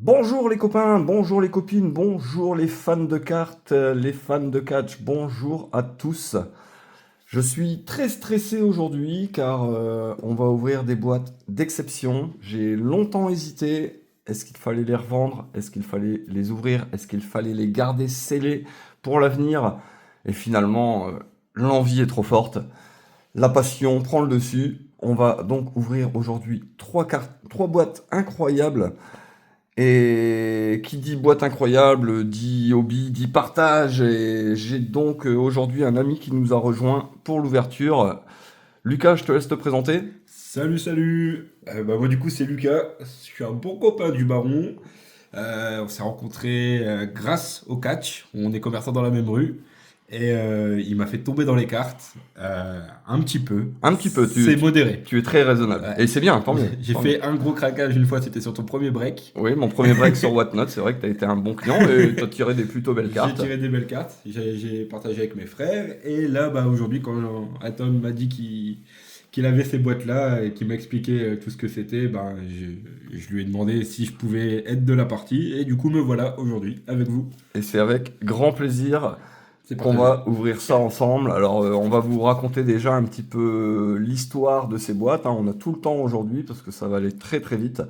Bonjour les copains, bonjour les copines, bonjour les fans de cartes, les fans de catch, bonjour à tous. Je suis très stressé aujourd'hui car on va ouvrir des boîtes d'exception. J'ai longtemps hésité. Est-ce qu'il fallait les revendre? Est-ce qu'il fallait les ouvrir? Est-ce qu'il fallait les garder scellés pour l'avenir? Et finalement, l'envie est trop forte. La passion prend le dessus. On va donc ouvrir aujourd'hui trois cartes, trois boîtes incroyables. Et qui dit boîte incroyable, dit hobby, dit partage. Et j'ai donc aujourd'hui un ami qui nous a rejoint pour l'ouverture. Lucas, je te laisse te présenter. Salut, salut. Moi du coup c'est Lucas, je suis un bon copain du baron. On s'est rencontrés grâce au catch, on est commerçants dans la même rue. Et il m'a fait tomber dans les cartes, un petit peu. Un petit peu, C'est modéré. tu es très raisonnable. Ouais. Et c'est bien, tant mieux. J'ai Tant mieux. fait un gros craquage une fois, c'était sur ton premier break. Oui, mon premier break sur Whatnot, c'est vrai que tu as été un bon client et tu as tiré des plutôt belles J'ai cartes. tiré des belles cartes, j'ai partagé avec mes frères. Et là, aujourd'hui, quand Atom m'a dit qu'il avait ces boîtes-là et qu'il m'a expliqué tout ce que c'était, je lui ai demandé si je pouvais être de la partie. Et du coup, me voilà aujourd'hui avec vous. Et c'est avec grand plaisir C'est qu'on partagé. va ouvrir ça ensemble. Alors, on va vous raconter déjà un petit peu l'histoire de ces boîtes, hein. On a tout le temps aujourd'hui parce que ça va aller très très vite.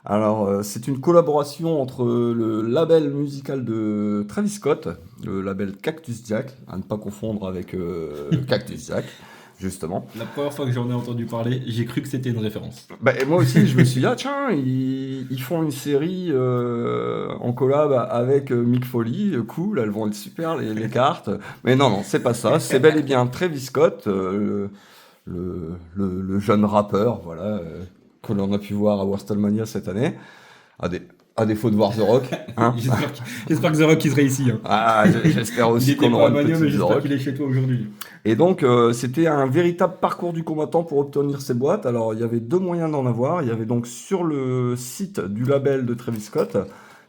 Alors, c'est une collaboration entre le label musical de Travis Scott, le label Cactus Jack, à ne pas confondre avec Cactus Jack, justement. La première fois que j'en ai entendu parler, j'ai cru que c'était une référence. Bah, et moi aussi, je me suis dit, ah tiens, ils font une série en collab avec Mick Foley, cool, elles vont être super les cartes. Mais non, non, c'est pas ça, c'est bel et bien Travis Scott, le jeune rappeur, voilà, que l'on a pu voir à WrestleMania cette année, à, dé- à défaut de voir The Rock, hein. J'espère que The Rock il serait ici, hein. Ah, j'espère Il aussi n'était qu'on pas aura à une Magno, mais petite The j'espère Rock. qu'il est chez toi aujourd'hui. Et donc, c'était un véritable parcours du combattant pour obtenir ces boîtes. Alors, il y avait deux moyens d'en avoir. Il y avait donc sur le site du label de Travis Scott,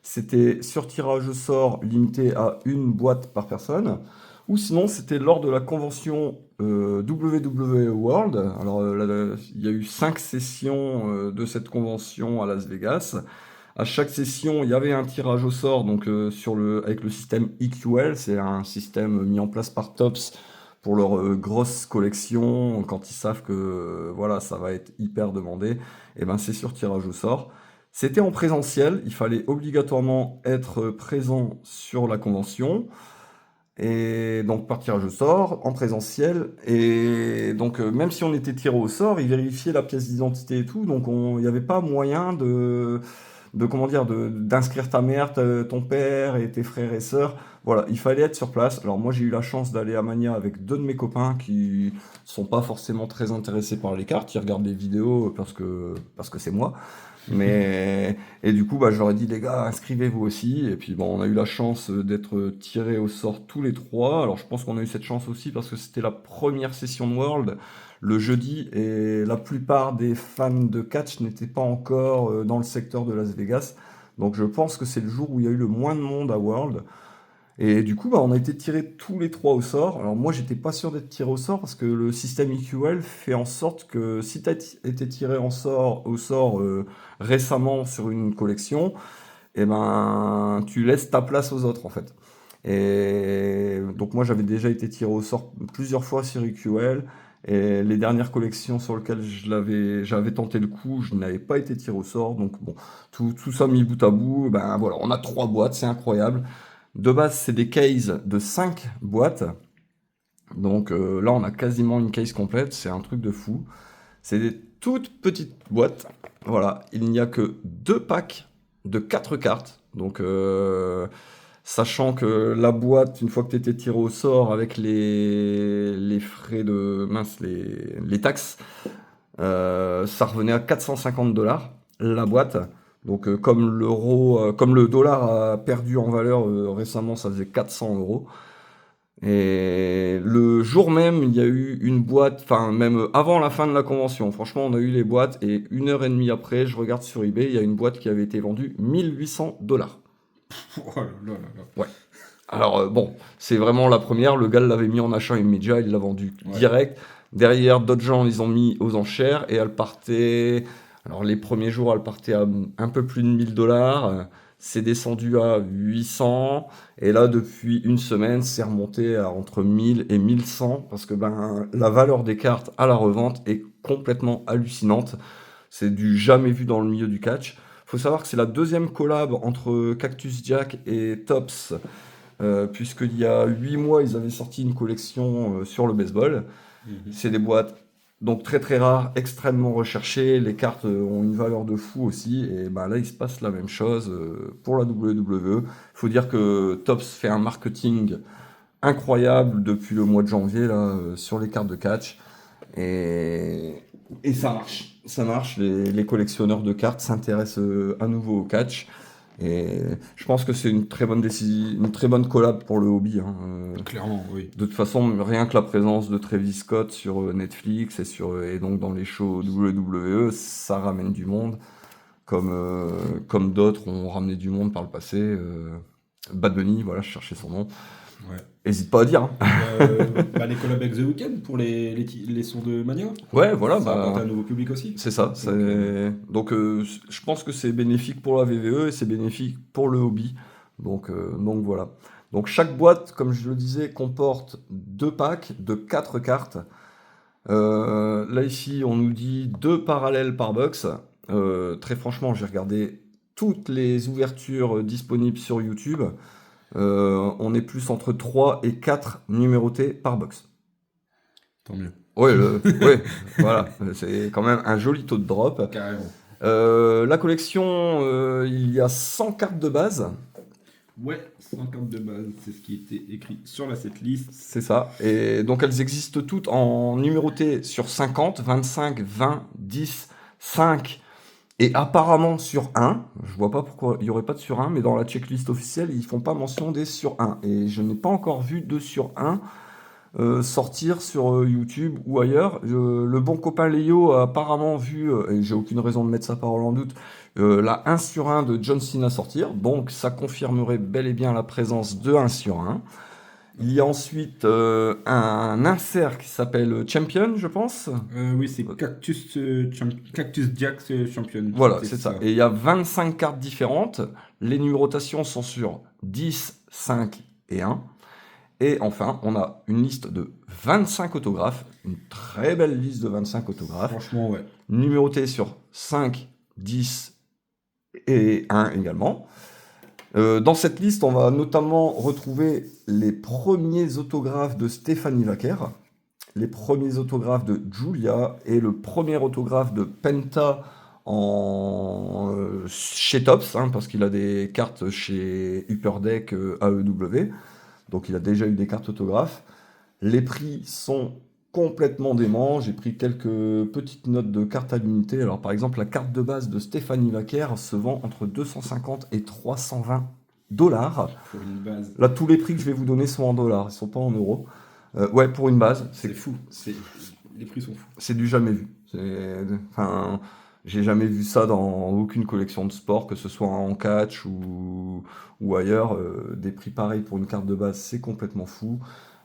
c'était sur tirage au sort limité à une boîte par personne. Ou sinon, c'était lors de la convention WWE World. Alors, il y a eu 5 sessions de cette convention à Las Vegas. À chaque session, il y avait un tirage au sort donc, avec le système EQL. C'est un système mis en place par Topps pour leur grosse collection, quand ils savent que voilà, ça va être hyper demandé, et ben c'est sur tirage au sort. C'était en présentiel, il fallait obligatoirement être présent sur la convention, et donc par tirage au sort, en présentiel, et donc même si on était tiré au sort, ils vérifiaient la pièce d'identité et tout, donc il n'y avait pas moyen de comment dire, d'inscrire ta mère, ton père et tes frères et sœurs. Voilà, il fallait être sur place. Alors moi j'ai eu la chance d'aller à Mania avec deux de mes copains qui sont pas forcément très intéressés par les cartes, ils regardent les vidéos parce que c'est moi. Mais et du coup bah je leur ai dit les gars inscrivez-vous aussi et puis bon on a eu la chance d'être tirés au sort tous les trois. Alors je pense qu'on a eu cette chance aussi parce que c'était la première session de World le jeudi et la plupart des fans de catch n'étaient pas encore dans le secteur de Las Vegas. Donc je pense que c'est le jour où il y a eu le moins de monde à World. Et du coup, bah, on a été tirés tous les trois au sort. Alors moi, j'étais pas sûr d'être tiré au sort parce que le système EQL fait en sorte que si tu as été tiré au sort récemment sur une collection, eh ben, tu laisses ta place aux autres en fait. Et donc moi, j'avais déjà été tiré au sort plusieurs fois sur EQL. Et les dernières collections sur lesquelles j'avais tenté le coup, je n'avais pas été tiré au sort. Donc bon, tout ça mis bout à bout, ben voilà, on a trois boîtes, c'est incroyable. De base, c'est des cases de 5 boîtes. Donc là, on a quasiment une case complète. C'est un truc de fou. C'est des toutes petites boîtes. Voilà, il n'y a que 2 packs de 4 cartes. Donc, sachant que la boîte, une fois que tu étais tiré au sort avec les frais de mince, les taxes, ça revenait à 450 $ la boîte. Donc comme le dollar a perdu en valeur récemment, ça faisait 400 €. Et le jour même, il y a eu une boîte, enfin même avant la fin de la convention. Franchement, on a eu les boîtes et 1 heure et demie après, je regarde sur eBay, il y a une boîte qui avait été vendue 1 800 $. Oh là là là là. Ouais. Alors bon, c'est vraiment la première. Le gars l'avait mis en achat immédiat, il l'a vendu Ouais. direct. Derrière, d'autres gens les ont mis aux enchères et elle partait. Alors les premiers jours, elle partait à un peu plus de 1 000 $. c'est descendu à 800, et là, depuis une semaine, c'est remonté à entre 1000 et 1100, parce que ben, la valeur des cartes à la revente est complètement hallucinante. C'est du jamais vu dans le milieu du catch. Faut savoir que c'est la deuxième collab entre Cactus Jack et Topps, puisqu'il y a 8 mois, ils avaient sorti une collection sur le baseball. Mhm. C'est des boîtes donc très très rares, extrêmement recherchées. Les cartes ont une valeur de fou aussi. Et ben là, il se passe la même chose pour la WWE. Il faut dire que Topps fait un marketing incroyable depuis le mois de janvier là, sur les cartes de catch. Et, et ça marche. Ça marche. Les collectionneurs de cartes s'intéressent à nouveau au catch. Et je pense que c'est une très bonne décision, une très bonne collab pour le hobby, hein. Clairement, oui. De toute façon, rien que la présence de Travis Scott sur Netflix et donc dans les shows WWE, ça ramène du monde, comme d'autres ont ramené du monde par le passé. Bad Bunny, voilà, je cherchais son nom. Ouais. Hésite pas à dire, hein. Les collabs avec The Weeknd pour les sons de Mania. Ouais, voilà, Ça a apporté bah, un nouveau public aussi. c'est ça. Donc, je pense que c'est bénéfique pour la VVE et c'est bénéfique pour le hobby. Donc voilà. Donc chaque boîte, comme je le disais, comporte 2 packs de 4 cartes. Là ici, on nous dit 2 parallèles par box. Très franchement, j'ai regardé toutes les ouvertures disponibles sur YouTube. On est plus entre 3 et 4 numérotés par box. Tant mieux. Ouais, ouais, voilà, c'est quand même un joli taux de drop. Carrément. La collection, il y a 100 cartes de base, Ouais, 50 de base, c'est ce qui était écrit sur la setlist. c'est ça. Et donc elles existent toutes en numéroté sur 50, 25, 20, 10, 5 et apparemment sur 1. Je vois pas pourquoi il n'y aurait pas de sur 1, mais dans la checklist officielle, ils font pas mention des sur 1. Et je n'ai pas encore vu de sur 1 sortir sur YouTube ou ailleurs. Le bon copain Léo a apparemment vu, et j'ai aucune raison de mettre sa parole en doute, la 1 sur 1 de John Cena sortir. Donc ça confirmerait bel et bien la présence de 1 sur 1. Il y a ensuite un insert qui s'appelle Champion, je pense. Oui, c'est Cactus Jack Champion. Voilà, C'était c'est ça. Et il y a 25 cartes différentes. Les numérotations sont sur 10, 5 et 1. Et enfin, on a une liste de 25 autographes, une très belle liste de 25 autographes, Franchement, ouais. numérotés sur 5, 10 et 1 également. Dans cette liste, on va notamment retrouver les premiers autographes de Stéphanie Vaquer, les premiers autographes de Julia et le premier autographe de Penta chez Topps, hein, parce qu'il a des cartes chez Upper Deck AEW. Donc il a déjà eu des cartes autographes. Les prix sont complètement déments. J'ai pris quelques petites notes de cartes à l'unité. Alors par exemple, la carte de base de Stéphanie Vaquer se vend entre 250 et 320 dollars. Pour une base. Là, tous les prix que je vais vous donner sont en dollars, ils sont pas en euros. Ouais, pour une base, C'est fou. Les prix sont fous. c'est du jamais vu. Enfin, j'ai jamais vu ça dans aucune collection de sport, que ce soit en catch ou ailleurs. Des prix pareils pour une carte de base, c'est complètement fou.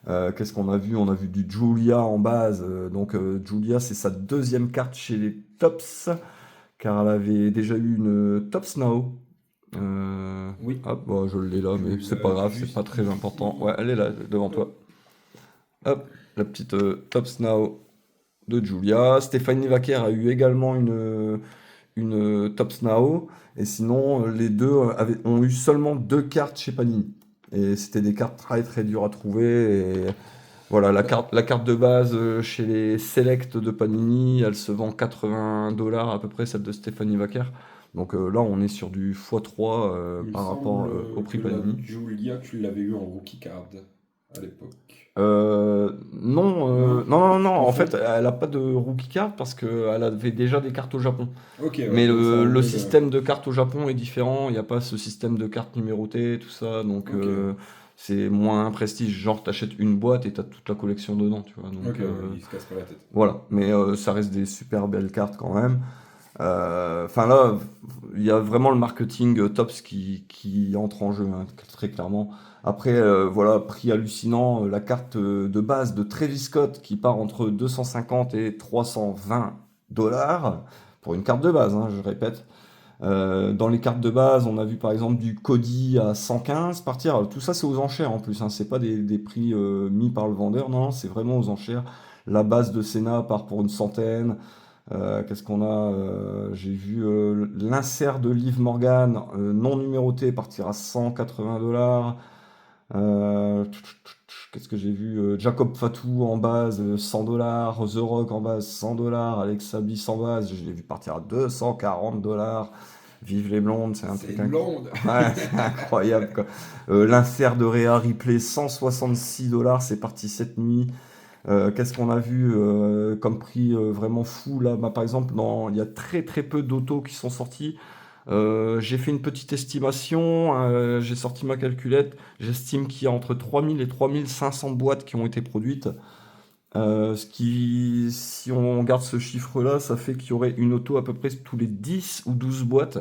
Qu'est-ce qu'on a vu? On a vu du Julia en base. Donc Julia, c'est sa deuxième carte chez les Topps, car elle avait déjà eu une Topps Now. Oui. Hop, bon, je l'ai là, mais Je c'est l'ai pas grave, juste c'est pas très ici. important. Ouais, elle est là, devant toi. Hop, la petite Topps Now de Julia. Stéphanie Vaquer a eu également une Topps Now. Et sinon, les deux ont eu seulement 2 cartes chez Panini. Et c'était des cartes très très dures à trouver. Et voilà, la carte de base chez les Select de Panini, elle se vend 80 dollars à peu près, celle de Stéphanie Vaquer. Donc là, on est sur du x3 Il me par rapport semble au prix que la Panini. Julia, tu l'avais eu en rookie card à l'époque. Non, Non, non. je En confonds. fait, elle n'a pas de rookie card parce qu'elle avait déjà des cartes au Japon. Ok, ouais, Mais donc ça le enlève, système de cartes au Japon est différent. Il n'y a pas ce système de cartes numérotées, tout ça. Donc, Ok. c'est moins prestige. Genre, t'achètes une boîte et t'as toute la collection dedans, tu vois. Donc, Ok, ouais, il se casse pas la tête. voilà. Mais ça reste des super belles cartes quand même. Enfin là, il y a vraiment le marketing Topps qui entre en jeu, hein, très clairement. Après, voilà, prix hallucinant, la carte de base de Travis Scott qui part entre 250 et 320 dollars pour une carte de base, hein, je répète. Dans les cartes de base, on a vu par exemple du Cody à 115 partir. Alors, tout ça, c'est aux enchères en plus, hein. C'est pas des prix mis par le vendeur, non, c'est vraiment aux enchères. La base de Senna part pour une centaine. Qu'est-ce qu'on a? J'ai vu l'insert de Liv Morgan non numéroté partir à 180 $. Qu'est-ce que j'ai vu? Jacob Fatou en base 100 $, The Rock en base 100 $, Alexa Bliss en base, je l'ai vu partir à 240 $. Vive les blondes, c'est un C'est truc une blonde. Ouais, c'est incroyable quoi. L'insert de Rhea Ripley 166 $, c'est parti cette nuit. Qu'est-ce qu'on a vu comme prix vraiment fou là? Bah, par exemple, il y a très très peu d'autos qui sont sortis. J'ai fait une petite estimation, j'ai sorti ma calculette. J'estime qu'il y a entre 3000 et 3500 boîtes qui ont été produites. Ce qui, si on garde ce chiffre-là, ça fait qu'il y aurait une auto à peu près tous les 10 ou 12 boîtes.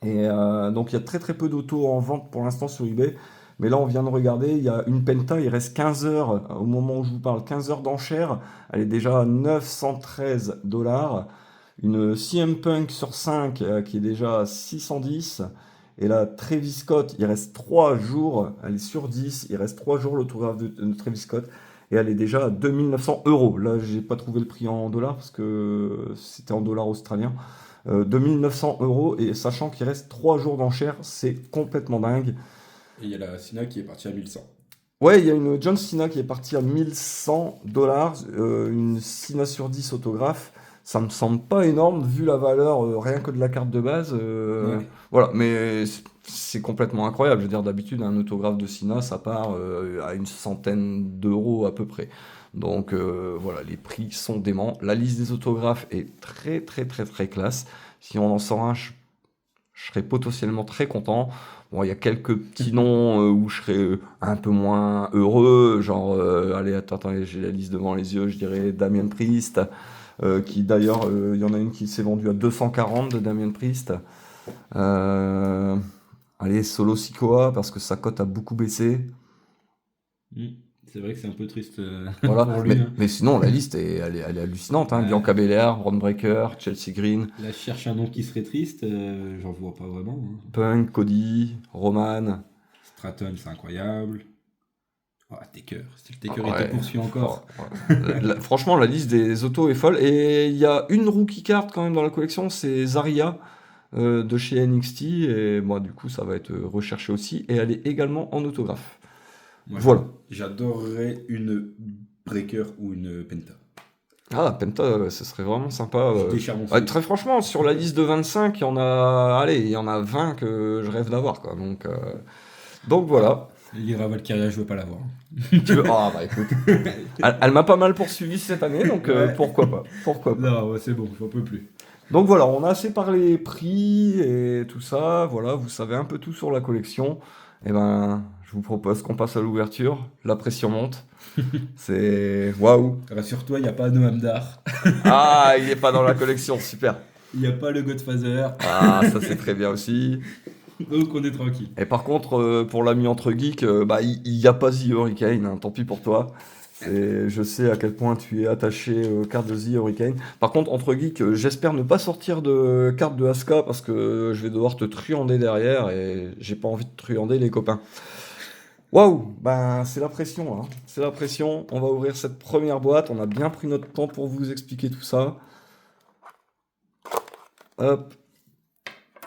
Et donc il y a très très peu d'autos en vente pour l'instant sur eBay. Mais là on vient de regarder, il y a une Penta, il reste 15 heures au moment où je vous parle, 15 heures d'enchère. Elle est déjà à 913 $. Une CM Punk sur 5 qui est déjà à 610. Et là, Travis Scott, il reste 3 jours. Elle est sur 10, il reste 3 jours l'autographe de Travis Scott. Et elle est déjà à 2900 €. Là, j'ai pas trouvé le prix en dollars parce que c'était en dollars australiens. 2900 € et sachant qu'il reste 3 jours d'enchère, c'est complètement dingue. Et il y a la Sina qui est partie à 1100. Ouais, il y a une John Cena qui est partie à 1100 $, une Cena sur 10 autographe. Ça me semble pas énorme vu la valeur rien que de la carte de base. Ouais. Voilà, mais c'est complètement incroyable. Je veux dire, d'habitude, un autographe de Cena, ça part à une centaine d'euros à peu près. Donc voilà, les prix sont déments. La liste des autographes est très très très très classe. Si on en sort un, je serais potentiellement très content. Bon, il y a quelques petits noms où je serais un peu moins heureux, genre, allez, attends, j'ai la liste devant les yeux, je dirais Damien Priest, qui d'ailleurs, il y en a une qui s'est vendue à 240 de Damien Priest. Euh, Allez, Solo Sikoa, parce que sa cote a beaucoup baissé. Mm. C'est vrai que c'est un peu triste Voilà, pour lui. Hein. mais sinon, la liste, elle est hallucinante, hein. Ouais. Bianca Belair, Bron Breakker, Chelsea Green, Là, je cherche un nom qui serait triste, j'en vois pas vraiment. Hein. Punk, Cody, Roman. Stratton, c'est incroyable. Oh, Taker, si le Taker Ouais. il te poursuit encore. Franchement, la liste des autos est folle. Et il y a une rookie card quand même dans la collection, c'est Zarya de chez NXT. Et moi, du coup, ça va être recherché aussi. Et elle est également en autographe. Moi, Voilà. J'adorerais une Breaker ou une Penta. Ah, Penta, ce serait vraiment sympa. Je déchire mon Ouais, slip. très franchement, sur la liste de 25, il y en a, allez, il y en a 20 que je rêve d'avoir, quoi. Donc voilà. Lyra Valkyria, je veux pas l'avoir. Tu veux... Ah bah écoute, elle m'a pas mal poursuivi cette année, donc Ouais. pourquoi pas. Pourquoi pas. Non, ouais, c'est bon, j'en peux plus. Donc voilà, on a assez parlé prix et tout ça. Voilà, vous savez un peu tout sur la collection. Et ben, je vous propose qu'on passe à l'ouverture. La pression monte. C'est waouh. Rassure-toi, il n'y a pas Noam Dar, Ah, il est pas dans la collection, super. il n'y a pas le Godfather, Ah, ça c'est très bien aussi. donc on est tranquille. Et par contre, pour l'ami entre geeks, bah il y a pas The Hurricane, hein, tant pis pour toi. Je sais à quel point tu es attaché aux cartes de The Hurricane. Par contre, entre geeks, j'espère ne pas sortir de carte de Asuka parce que je vais devoir te truander derrière et j'ai pas envie de truander les copains. Waouh, ben c'est la pression, hein. C'est la pression. On va ouvrir cette première boîte. On a bien pris notre temps pour vous expliquer tout ça. Hop.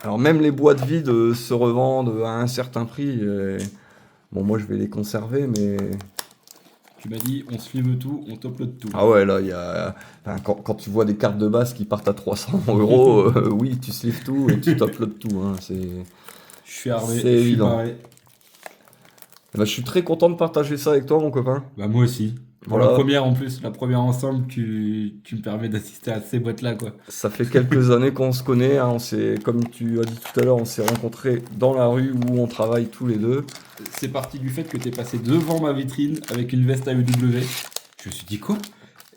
Alors même les boîtes vides se revendent à un certain prix. Bon, moi je vais les conserver, mais Tu m'as dit, on sleeve tout, on upload tout. ah ouais, là il y a. Enfin, quand tu vois des cartes de base qui partent à 300 €, oui, tu slives tout et tu uploads tout, hein. Je suis armé, c'est je suis évident. paré. Eh ben, je suis très content de partager ça avec toi, mon copain. Bah moi aussi. Pour Voilà. la première en plus, la première ensemble, tu me permets d'assister à ces boîtes-là, quoi. Ça fait quelques années qu'on se connaît, hein. Comme tu as dit tout à l'heure, on s'est rencontrés dans la rue où on travaille tous les deux. C'est parti du fait que t'es passé devant ma vitrine avec une veste AEW. Je me suis dit quoi?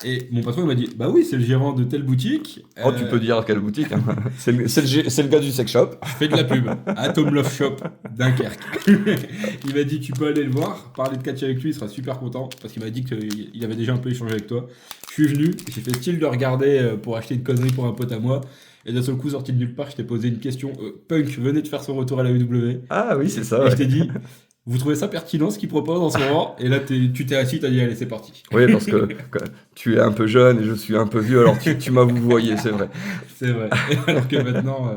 Et mon patron il m'a dit, bah oui, c'est le gérant de telle boutique. Oh, tu peux dire à quelle boutique, hein. C'est le gars du sex shop. Je fais de la pub. Atom Love Shop, Dunkerque. Il m'a dit, tu peux aller le voir, parler de catch avec lui, il sera super content. Parce qu'il m'a dit qu'il avait déjà un peu échangé avec toi. Je suis venu, j'ai fait style de regarder pour acheter une connerie pour un pote à moi. Et d'un seul coup, sorti de nulle part, je t'ai posé une question. Punk venait de faire son retour à la WWE. Ah oui, c'est ça. Et Ouais. je t'ai dit, vous trouvez ça pertinent ce qu'il propose en ce moment? Et là, tu t'es assis, t'as dit, allez, c'est parti. Oui, parce que tu es un peu jeune et je suis un peu vieux, alors tu m'as vouvoyé, c'est vrai. C'est vrai. Alors que maintenant,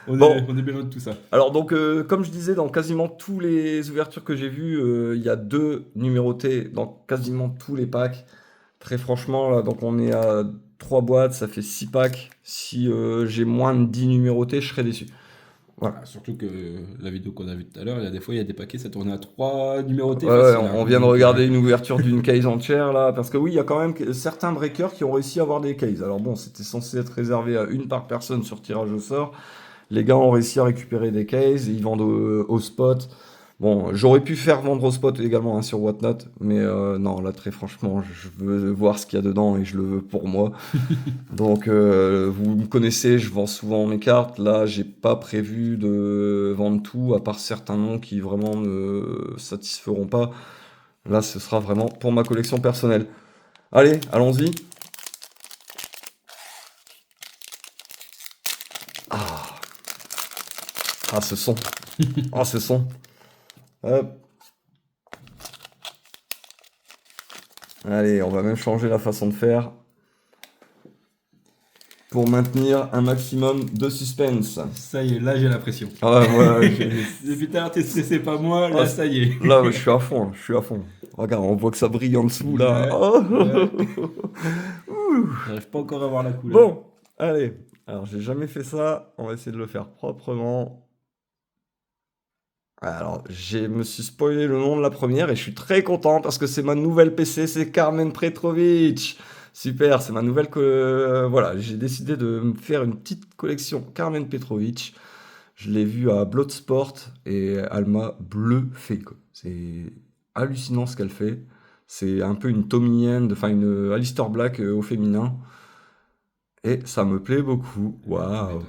Bon, on est bien loin de tout ça. alors donc, comme je disais, dans quasiment tous les ouvertures que j'ai vues, il y a 2 numérotés dans quasiment tous les packs. Très franchement, là, donc on est à 3 boîtes, ça fait 6 packs. Si j'ai moins de 10 numérotés, je serais déçu. Voilà. Ah, surtout que la vidéo qu'on a vue tout à l'heure, il y a des fois, il y a des paquets, ça tournait à 3 numérotés Ouais, ouais, facile, hein. on vient de Donc, regarder une ouverture d'une case entière là, parce que oui, il y a quand même certains breakers qui ont réussi à avoir des cases. Alors bon, c'était censé être réservé à une par personne sur tirage au sort. Les gars ont réussi à récupérer des cases, ils vendent au spot. Bon, j'aurais pu faire vendre au spot également hein, sur Whatnot, mais non, là très franchement, je veux voir ce qu'il y a dedans et je le veux pour moi. Donc vous me connaissez, je vends souvent mes cartes. Là, j'ai pas prévu de vendre tout, à part certains noms qui vraiment me satisferont pas. Là, ce sera vraiment pour ma collection personnelle. Allez, allons-y. Ah, ah, ce son. Ah, ce son. Hop. Allez, on va même changer la façon de faire pour maintenir un maximum de suspense. ça y est, là, j'ai la pression. Ah, ouais, Depuis tout à l'heure, t'es stressé, pas moi, là, Ah, ça y est. là, je suis à fond, je suis à fond. Regarde, on voit que ça brille en dessous, là. Ouais, Oh. ouais. Ouh. J'arrive pas encore à voir la couleur. Bon, allez. Alors, j'ai jamais fait ça. On va essayer de le faire proprement. Alors, je me suis spoilé le nom de la première et je suis très content parce que c'est ma nouvelle PC, c'est Carmen Petrovic. Super, c'est ma nouvelle. Voilà, j'ai décidé de me faire une petite collection Carmen Petrovic. Je l'ai vue à Bloodsport et elle m'a bluffé, quoi. C'est hallucinant ce qu'elle fait. C'est un peu une Tommy End, enfin une Alistair Black au féminin. Et ça me plaît beaucoup. Tu Waouh. m'étonnes.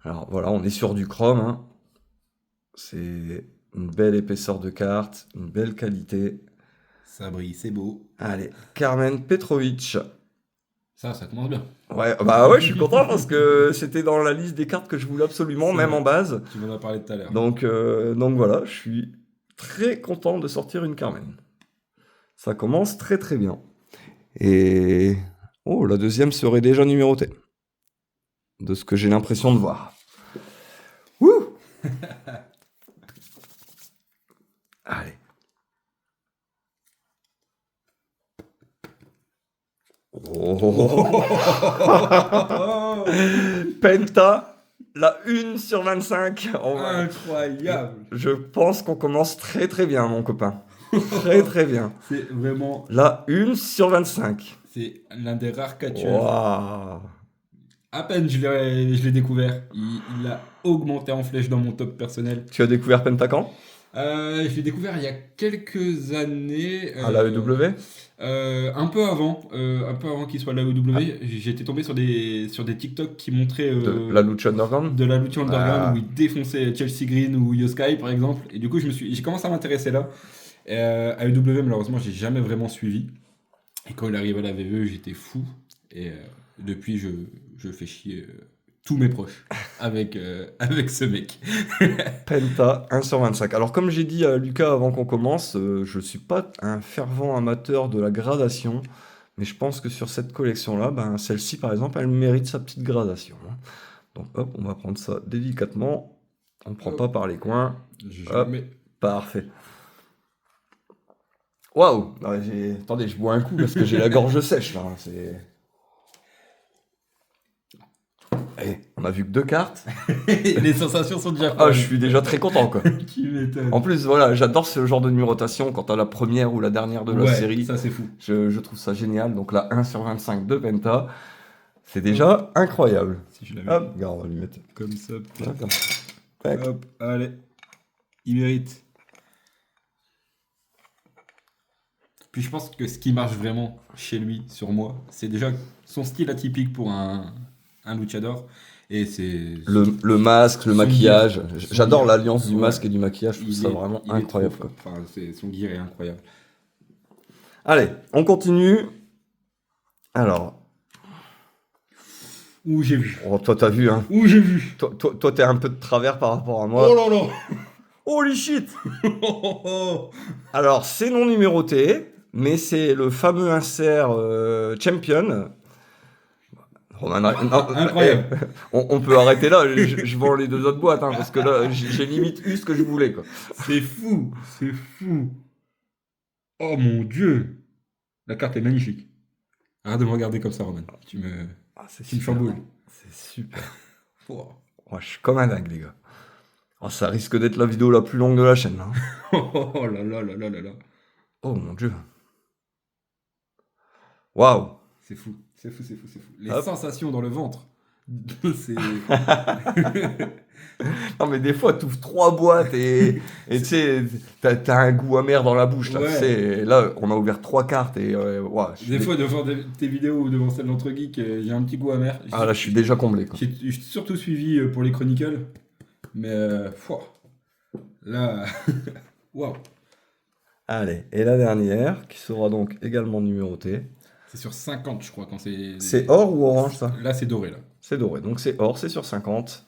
Alors voilà, on est sur du chrome, hein. C'est une belle épaisseur de carte, une belle qualité. Ça brille, c'est beau. Allez, Carmen Petrovic. Ça commence bien. Ouais, bah ouais, je suis content parce que c'était dans la liste des cartes que je voulais absolument, C'est même en vrai. base. Tu m'en as parlé tout à l'heure. Donc voilà, je suis très content de sortir une Carmen. Ça commence très très bien. Et... Oh, la deuxième serait déjà numérotée. De ce que j'ai l'impression de voir. Wouh. Allez. Oh. Penta, la 1 sur 25. Incroyable. Je pense qu'on commence très très bien, mon copain. Très très bien. C'est vraiment, La 1 sur 25. c'est l'un des rares catcheurs. Waouh. À peine je l'ai découvert, il a augmenté en flèche dans mon top personnel. Tu as découvert Penta quand? Je l'ai découvert il y a quelques années. À la EW? Un peu avant qu'il soit à la EW, j'étais tombé sur des TikTok qui montraient De la Lucha Underground? de la lucha underground Ah. où il défonçait Chelsea Green ou Yoskai par exemple. Et du coup, j'ai commencé à m'intéresser là. À EW, malheureusement, j'ai jamais vraiment suivi. Et quand il arrive à la VE, j'étais fou. Et depuis, je fais chier tous mes proches avec ce mec. Penta 1 sur 25. Alors comme j'ai dit à Lucas avant qu'on commence, je suis pas un fervent amateur de la gradation, mais je pense que sur cette collection-là, ben, celle-ci par exemple, elle mérite sa petite gradation, hein. Donc hop, on va prendre ça délicatement. On prend pas par les coins. Hop, Jamais. parfait. Waouh! Attendez, je bois un coup parce que j'ai la gorge sèche là, hein, c'est... Eh, on a vu que 2 cartes. Les sensations sont déjà Ah, folles. je suis déjà très content quoi. Tu m'étonnes. En plus, voilà, j'adore ce genre de numérotation quand t'as la première ou la dernière de la Ouais, série. ça c'est fou. Je trouve ça génial. Donc la 1 sur 25 de Penta, c'est déjà incroyable. Si je l'avais Hop, regarde, on va lui mettre. comme ça. Attends. Tac. Hop, allez. Il mérite. Puis je pense que ce qui marche vraiment chez lui, sur moi, c'est déjà son style atypique pour un luchador. Et c'est. Le masque, le Son maquillage. gear. J'adore Son l'alliance gear. du Ouais. masque et du maquillage. Je trouve ça vraiment il est incroyable, trop quoi. fort. Enfin, son gear est incroyable. Allez, on continue. Alors, Où j'ai vu. Oh, toi, t'as vu, hein. Où j'ai vu. Toi, t'es un peu de travers par rapport à moi. Oh là là. Holy shit! Oh, oh. Alors, c'est non numéroté, mais c'est le fameux insert Champion. Roman, non, Incroyable. on peut arrêter là, je vends les deux autres boîtes, hein, parce que là, j'ai limite eu ce que je voulais, quoi. C'est fou. C'est fou. Oh mon Dieu. La carte est magnifique. Arrête de me regarder comme ça, Roman. Ah, c'est Tu me super. chamboules. C'est super. Oh. Oh, je suis comme un dingue, les gars. Oh, ça risque d'être la vidéo la plus longue de la chaîne, là. Oh là là là là là là. Oh mon dieu. Waouh. C'est fou. C'est fou, c'est fou, c'est fou. Les Hop. sensations dans le ventre. C'est. Non, mais des fois, tu ouvres 3 boîtes et tu sais, t'as un goût amer dans la bouche, là. Ouais. Tu sais, là, on a ouvert 3 cartes et ouah, Des fois, devant tes vidéos ou devant celles d'Entre Geeks, j'ai un petit goût amer. Ah, là, je suis déjà comblé, quoi. J'ai surtout suivi pour les Chronicles. Mais. Fouah. Là. Waouh. Allez, et la dernière, qui sera donc également numérotée. C'est sur 50, je crois, quand c'est. C'est or ou orange, ça? Là, c'est doré, là. C'est doré, donc c'est or, c'est sur 50.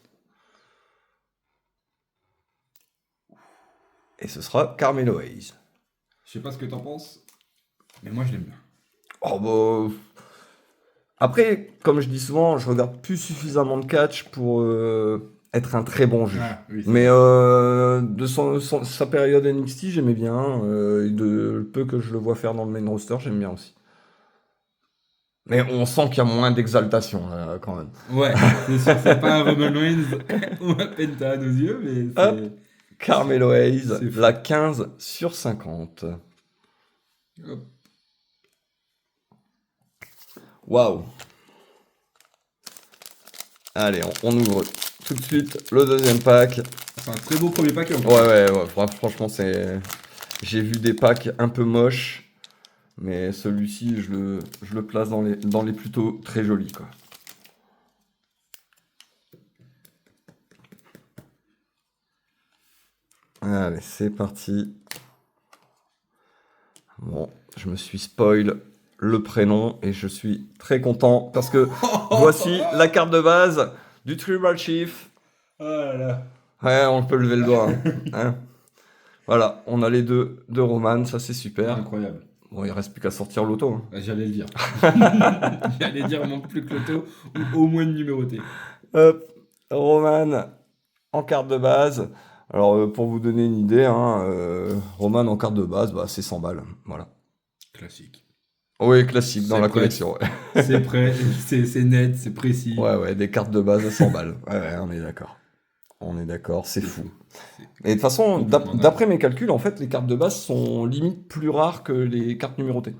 Et ce sera Carmelo Hayes. Je sais pas ce que t'en penses, mais moi, je l'aime bien. Oh, bah... Après, comme je dis souvent, je regarde plus suffisamment de catch pour être un très bon juge. Ah, oui, Mais de sa période NXT, j'aimais bien. Et de le peu que je le vois faire dans le main roster, j'aime bien aussi. Mais on sent qu'il y a moins d'exaltation, là, quand même. Ouais, c'est sûr, c'est pas un Roman Reigns ou un Penta à nos yeux, mais c'est. Hop. Carmelo Hayes, C'est fou. la 15 sur 50. Hop. Waouh. Allez, on ouvre tout de suite le deuxième pack. C'est un très beau premier pack. Ouais, franchement, c'est... J'ai vu des packs un peu moches, mais celui-ci, je le place dans les plutôt très jolis, quoi. Allez, c'est parti. Bon, je me suis spoil le prénom et je suis très content parce que voici la carte de base du Tribal Chief. Oh là là. Ouais, on peut lever le doigt, hein. Hein. Voilà, on a les deux de Roman, ça c'est super. Incroyable. Bon, il reste plus qu'à sortir l'auto, hein. Bah, j'allais le dire. J'allais dire, il manque plus que l'auto, ou au moins une numérotée. Hop, Roman en carte de base. Alors, pour vous donner une idée, hein, Roman en carte de base, bah, c'est 100 balles. Voilà. Classique. Oui, classique dans C'est la prêt. collection. Ouais. C'est prêt, c'est net, c'est précis. Ouais, des cartes de base à 100 balles. Ouais, on est d'accord. On est d'accord, c'est fou. Et de toute façon, Complètement d'après mes calculs, en fait, les cartes de base sont limite plus rares que les cartes numérotées.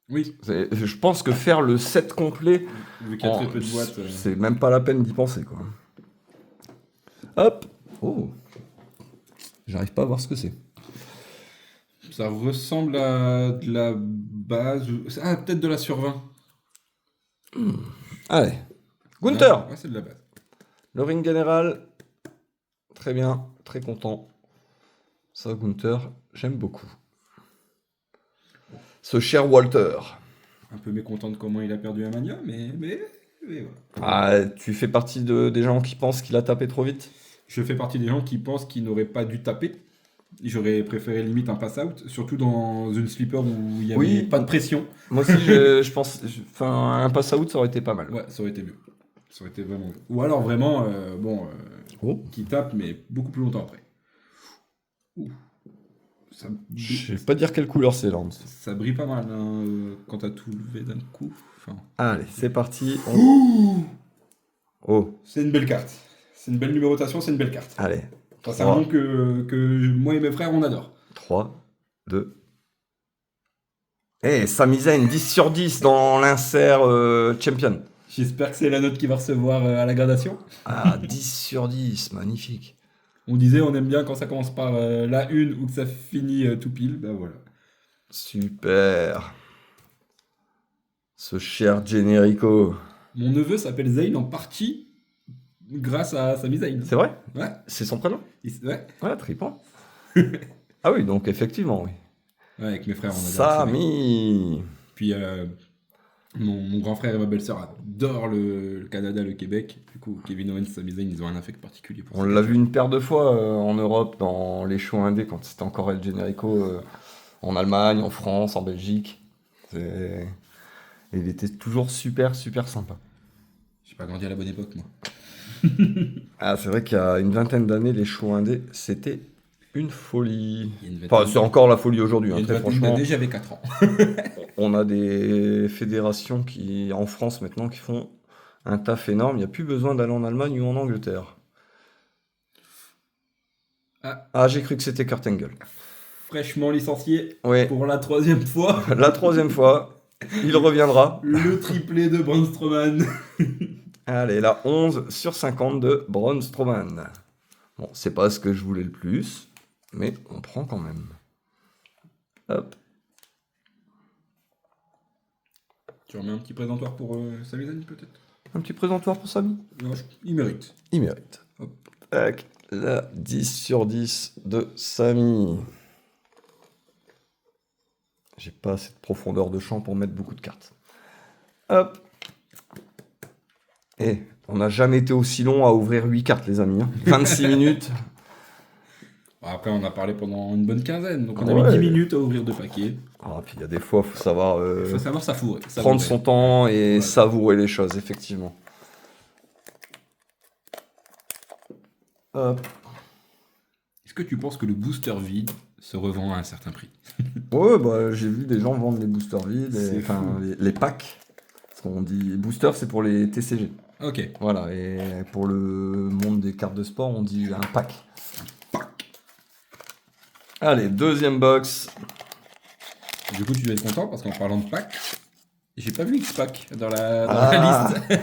Oui, Je pense que faire le set complet, vu qu'il y a très peu de boîtes. c'est même pas la peine d'y penser, quoi. Hop. Oh. J'arrive pas à voir ce que c'est. Ça ressemble à de la base. Ah, peut-être de la sur 20. Allez. Gunther. Ouais, c'est de la base. Le ring général. Très bien. Très content. Ça, Gunther, j'aime beaucoup. Ce cher Walter. Un peu mécontent de comment il a perdu à Mania, mais voilà. Ah, tu fais partie des gens qui pensent qu'il a tapé trop vite? Je fais partie des gens qui pensent qu'il n'aurait pas dû taper. J'aurais préféré limite un pass-out, surtout dans une sleeper où il n'y avait Oui. pas de pression. Moi aussi, je pense. Enfin, un pass-out, ça aurait été pas mal. Ouais, ça aurait été mieux. Ça aurait été vraiment mieux. Ou alors vraiment, Oh. qui tape, mais beaucoup plus longtemps après. Ouh. Ça, Je vais pas dire quelle couleur c'est, Lance. ça brille pas mal hein, quand t'as tout levé d'un coup. Enfin, Allez, c'est parti. ouh, Oh, c'est une belle carte. C'est une belle numérotation, c'est une belle carte. allez. Enfin, c'est un nom que moi et mes frères, on adore. 3, 2. Eh, Sami Zayn, 10 sur 10 dans l'insert Champion. J'espère que c'est la note qu'il va recevoir à la gradation. Ah, 10 sur 10, magnifique. On disait, on aime bien quand ça commence par la une ou que ça finit tout pile. Ben voilà. Super. Ce cher Generico. Mon neveu s'appelle Zayn en partie grâce à Sami Zayn. C'est vrai? Ouais. C'est son prénom? Ouais. Ouais, tripant. Ah oui, donc effectivement, oui. Ouais, avec mes frères, on adore. Sami. Puis Mon grand frère et ma belle-sœur adorent le Canada, le Québec. Du coup, Kevin Owens, Sami Zayn, ils ont un affect particulier pour On ces l'a quatre. vu une paire de fois en Europe, dans les shows indés, quand c'était encore El Generico, en Allemagne, en France, en Belgique. C'est- Et il était toujours super, super sympa. J'ai pas grandi à la bonne époque, moi. Ah, c'est vrai qu'il y a une vingtaine d'années, les shows indés, c'était une folie. Il y a une Enfin, vingtaine, c'est encore la folie aujourd'hui, il y a hein, une très vingtaine franchement. d'années, j'avais 4 ans. On a des fédérations qui, en France maintenant, qui font un taf énorme. Il n'y a plus besoin d'aller en Allemagne ou en Angleterre. Ah, Ah, j'ai cru que c'était Kurt Angle. fraîchement licencié Oui, pour la troisième fois. la troisième fois, il reviendra. Le triplé de Braun Strowman. Allez, la 11 sur 50 de Braun Strowman. Bon, c'est pas ce que je voulais le plus, mais on prend quand même. Hop. Tu remets un petit présentoir pour Sami Zayn, peut-être? Un petit présentoir pour Samy. Non, il mérite. Il mérite. Hop. Tac. La 10 sur 10 de Samy. J'ai pas assez de profondeur de champ pour mettre beaucoup de cartes. Hop. Et on n'a jamais été aussi long à ouvrir 8 cartes, les amis. 26 minutes. Bon, après, on a parlé pendant une bonne quinzaine, donc on a Ouais. mis 10 minutes à ouvrir 2 paquets. Ah, puis il y a des fois, il faut savoir Il faut savoir savourer. prendre son temps et Ouais. savourer les choses, effectivement. Hop. Est-ce que tu penses que le booster vide se revend à un certain prix? Ouais, bah, j'ai vu des gens vendre les boosters vides, C'est enfin fou. les packs. Parce qu'on dit booster, c'est pour les TCG. Ok. Voilà, et pour le monde des cartes de sport, on dit un pack. Allez, deuxième box. Du coup, tu dois être content parce qu'en parlant de pack, j'ai pas vu X-Pack dans la Ah. liste.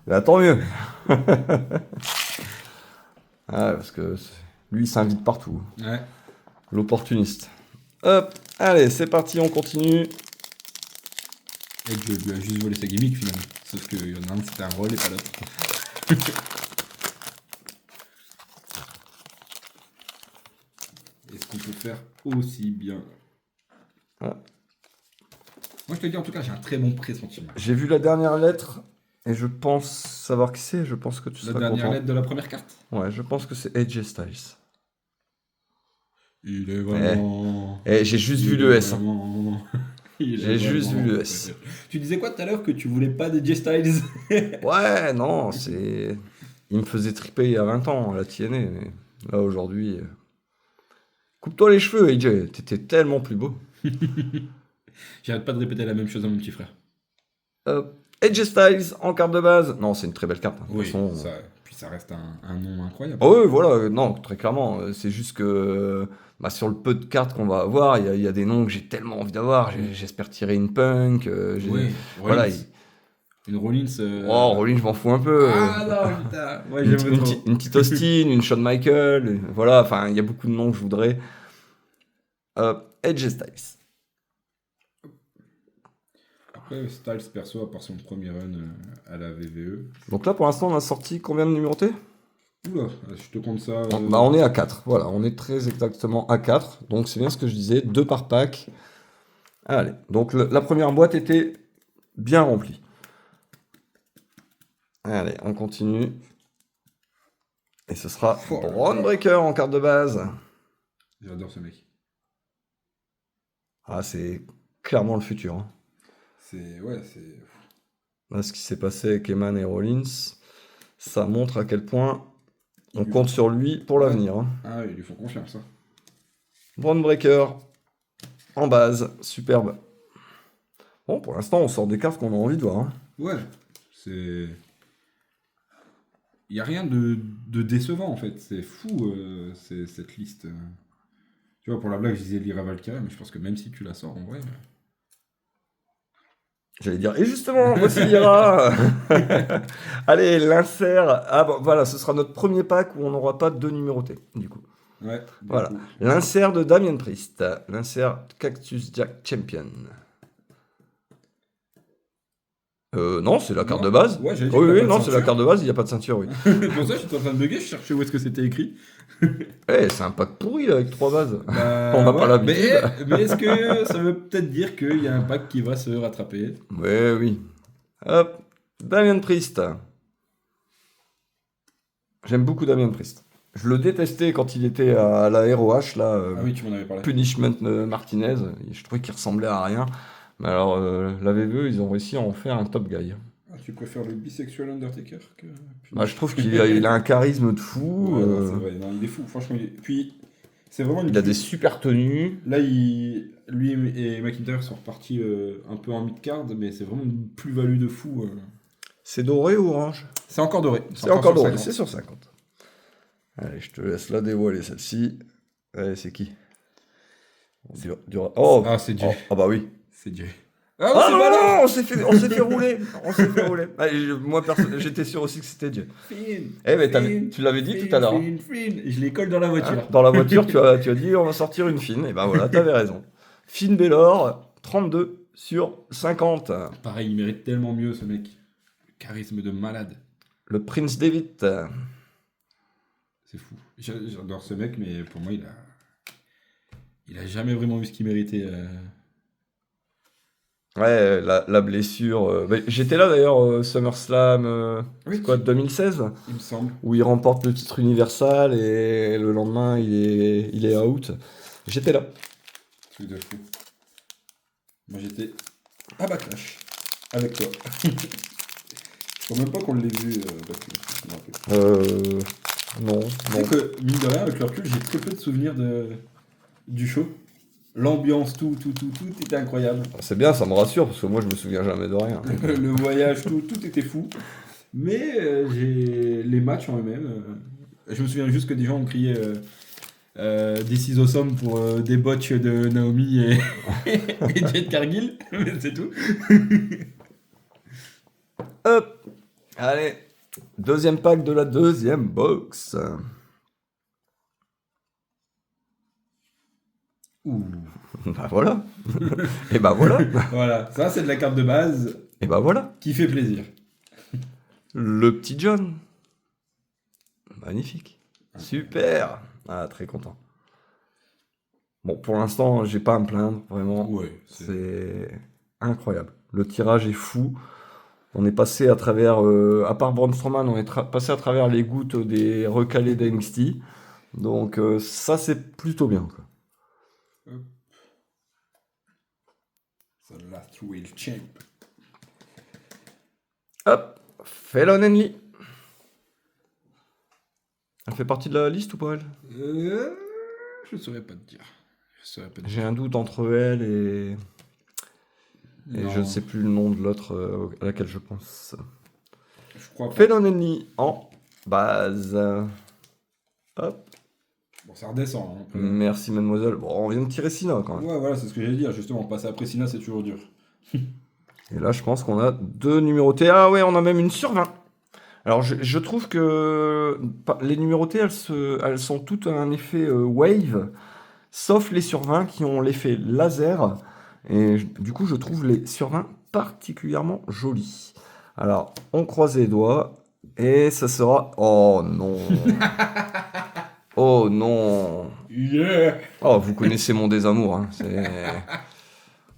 Bah, tant mieux. Ah, parce que lui, il s'invite partout. Ouais. L'opportuniste. Hop, allez, c'est parti, on continue. Et que lui a juste volé sa gimmick finalement. Sauf qu'il y en a un, c'était un rôle et pas l'autre. Est-ce qu'on peut faire aussi bien? Ah. Moi, je te dis en tout cas, j'ai un très bon pressentiment. J'ai vu la dernière lettre et je pense savoir qui c'est. Je pense que tu La seras dernière content. lettre de la première carte. Ouais, je pense que c'est AJ Styles. Il est vraiment. J'ai juste vu le S. Hein. Il est J'ai juste vraiment- vu le S. Tu disais quoi tout à l'heure que tu voulais pas de J-Styles? Ouais, non, c'est. Il me faisait triper il y a 20 ans à la TNA, mais là aujourd'hui. Coupe-toi les cheveux, AJ. T'étais tellement plus beau. J'arrête pas de répéter la même chose à mon petit frère. AJ Styles en carte de base. Non, c'est une très belle carte. Hein. De toute façon, Puis ça reste un nom incroyable. Ah ouais, voilà, non, très clairement. C'est juste que bah, sur le peu de cartes qu'on va avoir, il y a des noms que j'ai tellement envie d'avoir. J'espère tirer une Punk. Oui, Voilà. Rollins. Une Rollins. Oh, Rollins, je m'en fous un peu. Ah non, putain. Ouais, Une, j'aimerais trop. une petite Austin, une Shawn Michael. Voilà, enfin, il y a beaucoup de noms que je voudrais. AJ Styles. Après, Styles perso, à part son premier run à la VVE. Donc là, pour l'instant, on a sorti combien de numérotés? Oula, je te compte ça. Bah, on est à 4. Voilà, on est très exactement à 4. Donc c'est bien ce que je disais, 2 par pack. Allez, donc la première boîte était bien remplie. Allez, on continue. Et ce sera Oh là là. Braun Breaker en carte de base. J'adore ce mec. Ah, c'est clairement le futur. Hein. C'est. Là, ce qui s'est passé avec Eman et Rollins, ça montre à quel point on Ils lui compte sur lui pour l'avenir. Hein. Ah, ils lui font confiance, hein. Braun Breaker en base, superbe. Bon, pour l'instant, on sort des cartes qu'on a envie de voir. Hein. Ouais, c'est. Il n'y a rien de décevant en fait. C'est fou cette liste. Tu vois, pour la blague, je disais Lyra Valkyria, mais je pense que même si tu la sors en vrai. J'allais dire, et justement, voici Lyra. Allez, l'insert. Ah bon, voilà, ce sera notre premier pack où on n'aura pas deux numérotés, du coup. Ouais, du Voilà. coup. L'insert de Damien Priest. L'insert Cactus Jack Champion. Non, c'est la carte Non. de base. Ouais, j'allais Oui, dire qu'il y a oui, pas de non, c'est la ceinture. carte de base, il n'y a pas de ceinture, oui. Pour ça, j'étais en train de bugger, je cherchais où est-ce que c'était écrit. Eh, c'est un pack pourri, là, avec 3 bases. On Bah n'a pas ouais, l'habitude. mais est-ce que ça veut peut-être dire qu'il y a un pack qui va se rattraper? Oui, oui. Hop, Damien Priest. J'aime beaucoup Damien Priest. Je le détestais quand il était à la ROH, là, Ah oui, tu m'en avais parlé. Punishment Martinez. Je trouvais qu'il ressemblait à rien. Mais alors, la VVE, ils ont réussi à en faire un top guy. Ah, tu préfères le bisexuel Undertaker que... Bah, je trouve qu'il a un charisme de fou. Ouais, non, c'est vrai, non, il est fou, franchement. Puis, c'est vraiment une... Il a des super tenues. Là, lui et McIntyre sont repartis un peu en mid-card, mais c'est vraiment une plus-value de fou. C'est doré ou orange? C'est encore doré. C'est encore sur doré, 50. c'est sur 50. Allez, je te laisse la dévoiler, celle-ci. Allez, c'est qui? Oh, Ah, c'est Jay. oh, ah bah oui. C'est Jay. Ah Ah, c'est non, Balor. non, on s'est fait rouler. On s'est fait rouler. Allez, moi, j'étais sûr aussi que c'était Dieu. Finn. Eh, mais Finn, tu l'avais dit Finn, tout à l'heure. Finn. Et je les colle dans la voiture. Hein, dans la voiture, tu as dit on va sortir une Finn. Et ben voilà, t'avais raison. Finn Balor, 32 sur 50. Pareil, il mérite tellement mieux, ce mec. Charisme de malade. Le Prince David. C'est fou. J'adore ce mec, mais pour moi, il a jamais vraiment eu ce qu'il méritait. Ouais, la blessure. J'étais là d'ailleurs, SummerSlam, Oui. c'est quoi, 2016, Il me semble. où il remporte le titre Universal et le lendemain il est out. J'étais là. Truc de fou. Moi, j'étais à Backlash. Avec toi. Je crois même pas qu'on l'ait vu, Backlash. Je me rappelle. Non, Tu non. sais que, mine de rien, avec le recul, j'ai très peu de souvenirs du show. L'ambiance, tout était incroyable. C'est bien, ça me rassure parce que moi je me souviens jamais de rien. Le voyage, tout était fou. Mais les matchs en eux-mêmes, je me souviens juste que des gens ont crié This is awesome pour des botches de Naomi et, et Jade Cargill, mais c'est tout. Hop, allez, deuxième pack de la deuxième box. Ouh. Bah voilà. Et bah voilà. Voilà, ça c'est de la carte de base Et bah voilà. qui fait plaisir. Le petit John. Magnifique. Super. Ah, très content. Bon, pour l'instant, j'ai pas à me plaindre, vraiment. Ouais, C'est incroyable. Le tirage est fou. On est passé à travers, à part Braun Strowman, on est passé à travers les gouttes des recalés d'NXT. Donc ça, c'est plutôt bien, quoi. The Last Real Champ. Hop, Fallon Henley. Elle fait partie de la liste ou pas, elle? Je saurais pas te dire. J'ai un doute entre elle et Non, je ne sais plus le nom de l'autre à laquelle je pense. Je crois pas. Fallon Henley en base. Hop, Bon, ça redescend. Hein, après. merci mademoiselle. Bon, on vient de tirer Sina quand même. Ouais, voilà, c'est ce que j'allais dire. Justement, passer après Sina, c'est toujours dur. Et là, je pense qu'on a deux numérotés. Ah ouais, on a même une sur 20. Alors, je trouve que les numérotées, elles sont toutes un effet wave, sauf les sur 20 qui ont l'effet laser. Et du coup, je trouve les sur 20 particulièrement jolis. Alors, on croise les doigts et ça sera... Oh non. Oh non. Yeah. Oh, vous connaissez mon désamour. Hein. C'est...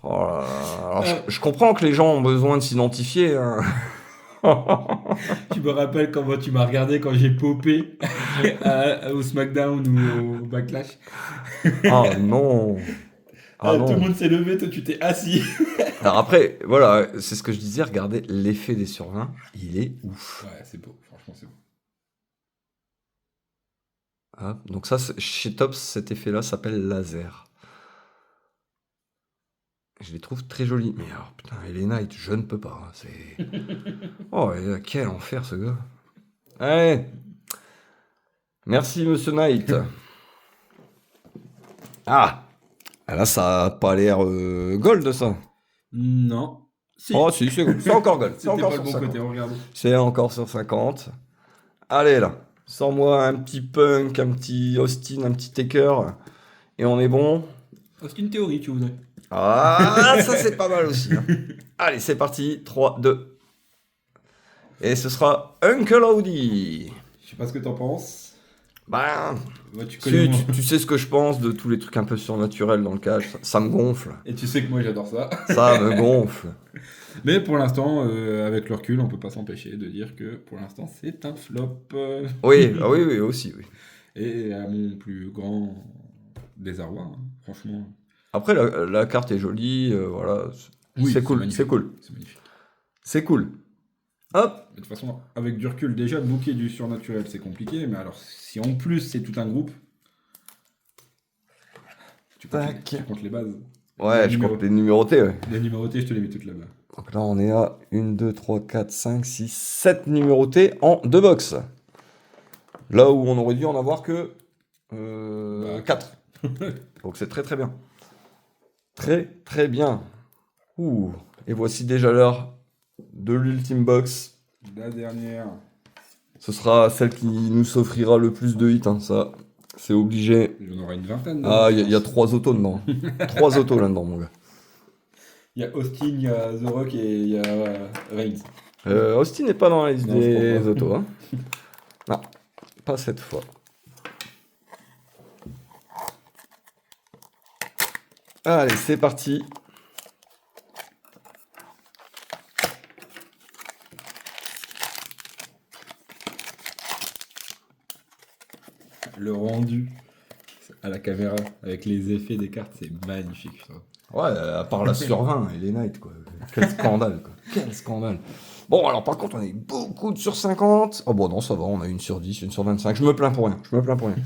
Oh là là. Alors, je comprends que les gens ont besoin de s'identifier. Hein. Tu me rappelles comment tu m'as regardé quand j'ai popé au SmackDown ou au Backlash. Oh non. Ah Tout non. le monde s'est levé, toi tu t'es assis. Alors après, voilà, c'est ce que je disais, regardez l'effet des sur 20, il est ouf. Ouais, c'est beau, franchement c'est beau. Ah, donc ça, chez Tops, cet effet-là s'appelle laser. Je les trouve très jolis. Mais alors, putain, LA Knight, je ne peux pas. C'est... Oh, et quel enfer, ce gars. Allez. Merci, monsieur Knight. Ah. Là, ça a pas l'air gold, ça. Non. Si. Oh, si, c'est encore gold. C'est C'était encore pas le sur bon 50. côté, regarde. C'est encore sur 50. Allez, là. Sors-moi un petit Punk, un petit Austin, un petit Taker. Et on est bon. Oh, c'est une théorie, tu voudrais. Ah, ça c'est pas mal aussi. Hein. Allez, c'est parti. 3, 2, Et ce sera Uncle Audi. Je sais pas ce que t'en penses. Ben, Ouais, tu connais moi. tu sais ce que je pense de tous les trucs un peu surnaturels dans le cash. Ça me gonfle. Et tu sais que moi j'adore ça. Ça me gonfle. Mais pour l'instant, avec le recul, on peut pas s'empêcher de dire que pour l'instant c'est un flop. Oui, ah oui, oui, aussi, oui. Et à mon plus grand désarroi, hein, franchement. Après, la carte est jolie, voilà. Oui, C'est cool, c'est magnifique. cool. C'est magnifique. C'est cool. Hop, Mais de toute façon, avec du recul, déjà booker du surnaturel c'est compliqué, mais alors si en plus c'est tout un groupe, tac. tu comptes les bases. Ouais, je compte les numérotés, ouais. Les numérotés, je te les mets toutes là-bas. Donc là, on est à 1, 2, 3, 4, 5, 6, 7 numérotés en 2 box. Là où on aurait dû en avoir que 4. Donc c'est très très bien. Très très bien. Ouh. Et voici déjà l'heure de l'ultime box. La dernière. Ce sera celle qui nous offrira le plus de hits, hein, ça. C'est obligé. Il y en aura une vingtaine. Ah, je il y a pense. 3 autos dedans. 3 autos là-dedans, mon gars. Il y a Austin, il y a The Rock et il y a Reigns. Austin n'est pas dans la liste Non, je des crois pas. autos. Hein. Non, pas cette fois. Allez, c'est parti. Le rendu à la caméra avec les effets des cartes, c'est magnifique. Ça. Ouais, à part la sur 20 et les Knights, quoi. Quel scandale, quoi. Quel scandale. Bon, alors par contre, on a eu beaucoup de sur 50. Oh bon, non, ça va, on a une sur 10, une sur 25. Je me plains pour rien, je me plains pour rien.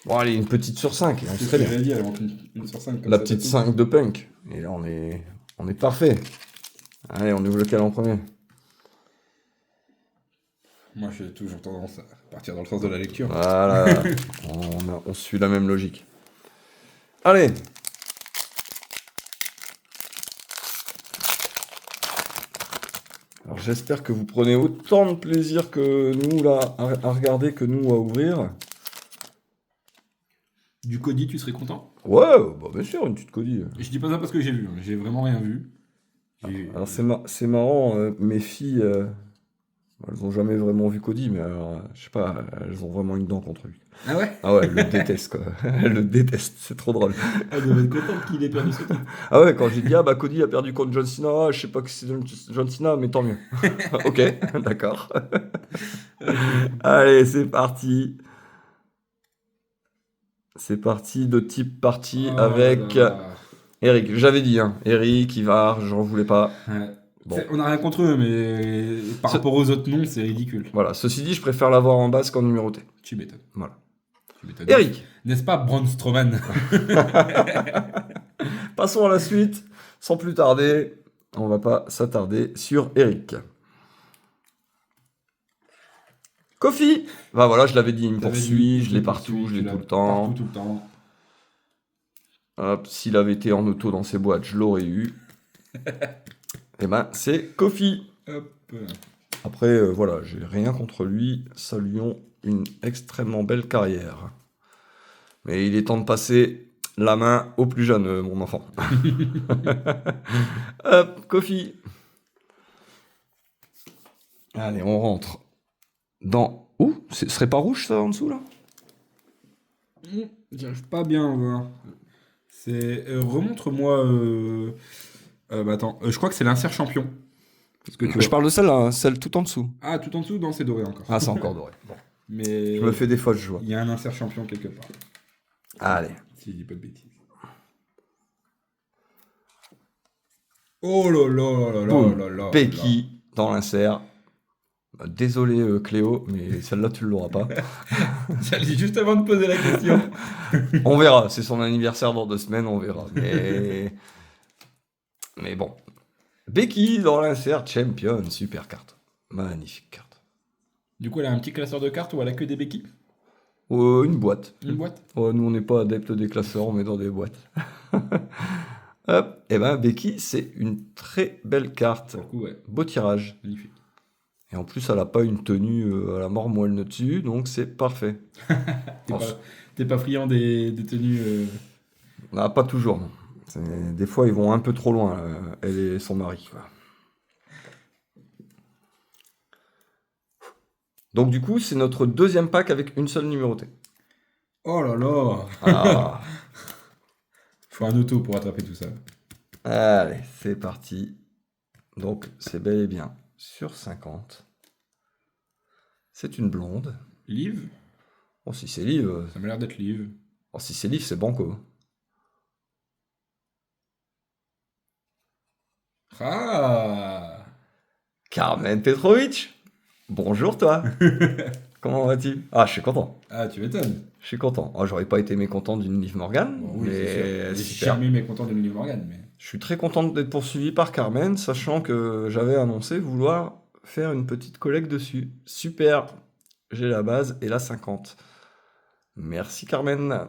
Bon, allez, une petite sur 5, et on C'est ce serait que bien. j'allais dire, il manque une sur 5 comme La ça, petite c'est tout. 5 de Punk. Et là, on est parfait. Allez, on ouvre lequel en premier? Moi, j'ai toujours tendance à partir dans le sens de la lecture. Voilà, on suit la même logique. Allez. Alors j'espère que vous prenez autant de plaisir que nous là à regarder que nous à ouvrir. Du Cody, tu serais content? Ouais, bah bien sûr, une petite codie. Et je dis pas ça parce que j'ai vu, hein. J'ai vraiment rien vu. Alors c'est marrant, mes filles, elles ont jamais vraiment vu Cody, mais alors, je sais pas, elles ont vraiment une dent contre lui. Ah ouais? Ah ouais, elles le détestent quoi. Elles le détestent, c'est trop drôle. Elle devait être contente qu'il ait perdu ce titre. Ah ouais, quand j'ai dit, ah bah Cody a perdu contre John Cena, ah, je sais pas que c'est John Cena, mais tant mieux. Ok, d'accord. Allez, c'est parti. C'est parti de type partie Oh avec là là. Eric. J'avais dit, hein, Eric, Ivar, j'en voulais pas. Ouais. Bon. On n'a rien contre eux, mais par Ce- rapport aux autres noms, c'est ridicule. Voilà, ceci dit, je préfère l'avoir en basse qu'en numéroté. Tu m'étonnes. Voilà. Tu m'étonnes. Eric, N'est-ce pas Braun Strowman? passons à la suite, sans plus tarder. On va pas s'attarder sur Eric. Kofi. Bah voilà, je l'avais dit, il me T'avais poursuit, dit, je l'ai partout, je tu l'ai l'as tout le temps. Partout, tout le temps. Hop, s'il avait été en auto dans ses boîtes, je l'aurais eu. Et ben, c'est Kofi. Hop. Après, voilà, j'ai rien contre lui. Saluons une extrêmement belle carrière. Mais il est temps de passer la main au plus jeune, mon enfant. Hop, Kofi. Allez, on rentre dans... Ouh, ce serait pas rouge ça en dessous là? J'arrive pas bien à voir. C'est. Remontre-moi. Bah attends, je crois que c'est l'insert champion. Parce que tu Je vois. parle de celle-là, hein, celle tout en dessous. Ah, tout en dessous, non, c'est doré encore. Ah, c'est encore doré. Bon. Mais. Je me fais des fausses joies. Il y a un insert champion quelque part. Allez. Si je dis pas de bêtises. Oh là là là là Boum. là là. Becky dans l'insert. Bah, désolé Cléo, mais celle-là tu ne l'auras pas. J'allais juste avant de poser la question. On verra, c'est son anniversaire dans 2 semaines, on verra. Mais bon. Becky dans l'insert champion, super carte. Magnifique carte. Du coup, elle a un petit classeur de cartes ou elle a que des béquilles? Une boîte. Une boîte? Oh, nous on n'est pas adeptes des classeurs, on met dans des boîtes. Hop, et ben Becky, c'est une très belle carte. Pour le coup, ouais. Beau tirage. Magnifique. Et en plus, elle n'a pas une tenue à la mort moelle dessus, donc c'est parfait. T'es pas friand des tenues. Ah, pas toujours, non. Des fois, ils vont un peu trop loin, elle et son mari. Quoi. Donc du coup, c'est notre deuxième pack avec une seule numérotée. Oh là là. Ah, Faut un auto pour attraper tout ça. allez, c'est parti. Donc c'est bel et bien sur 50. C'est une blonde. Liv? Bon, si c'est Liv, Ça m'a l'air d'être Liv. bon, si c'est Liv, c'est Banco. Ah. Carmen Petrovic. Bonjour toi. Comment vas-tu? Ah, je suis content. Ah, tu m'étonnes. Je suis content. Oh, j'aurais pas été mécontent d'une Liv Morgan, Bon, oui, c'est sûr. mais J'ai super. jamais mécontent de Liv Morgan, mais. Je suis très content d'être poursuivi par Carmen, sachant que j'avais annoncé vouloir faire une petite collecte dessus. Super. J'ai la base et la 50. Merci Carmen.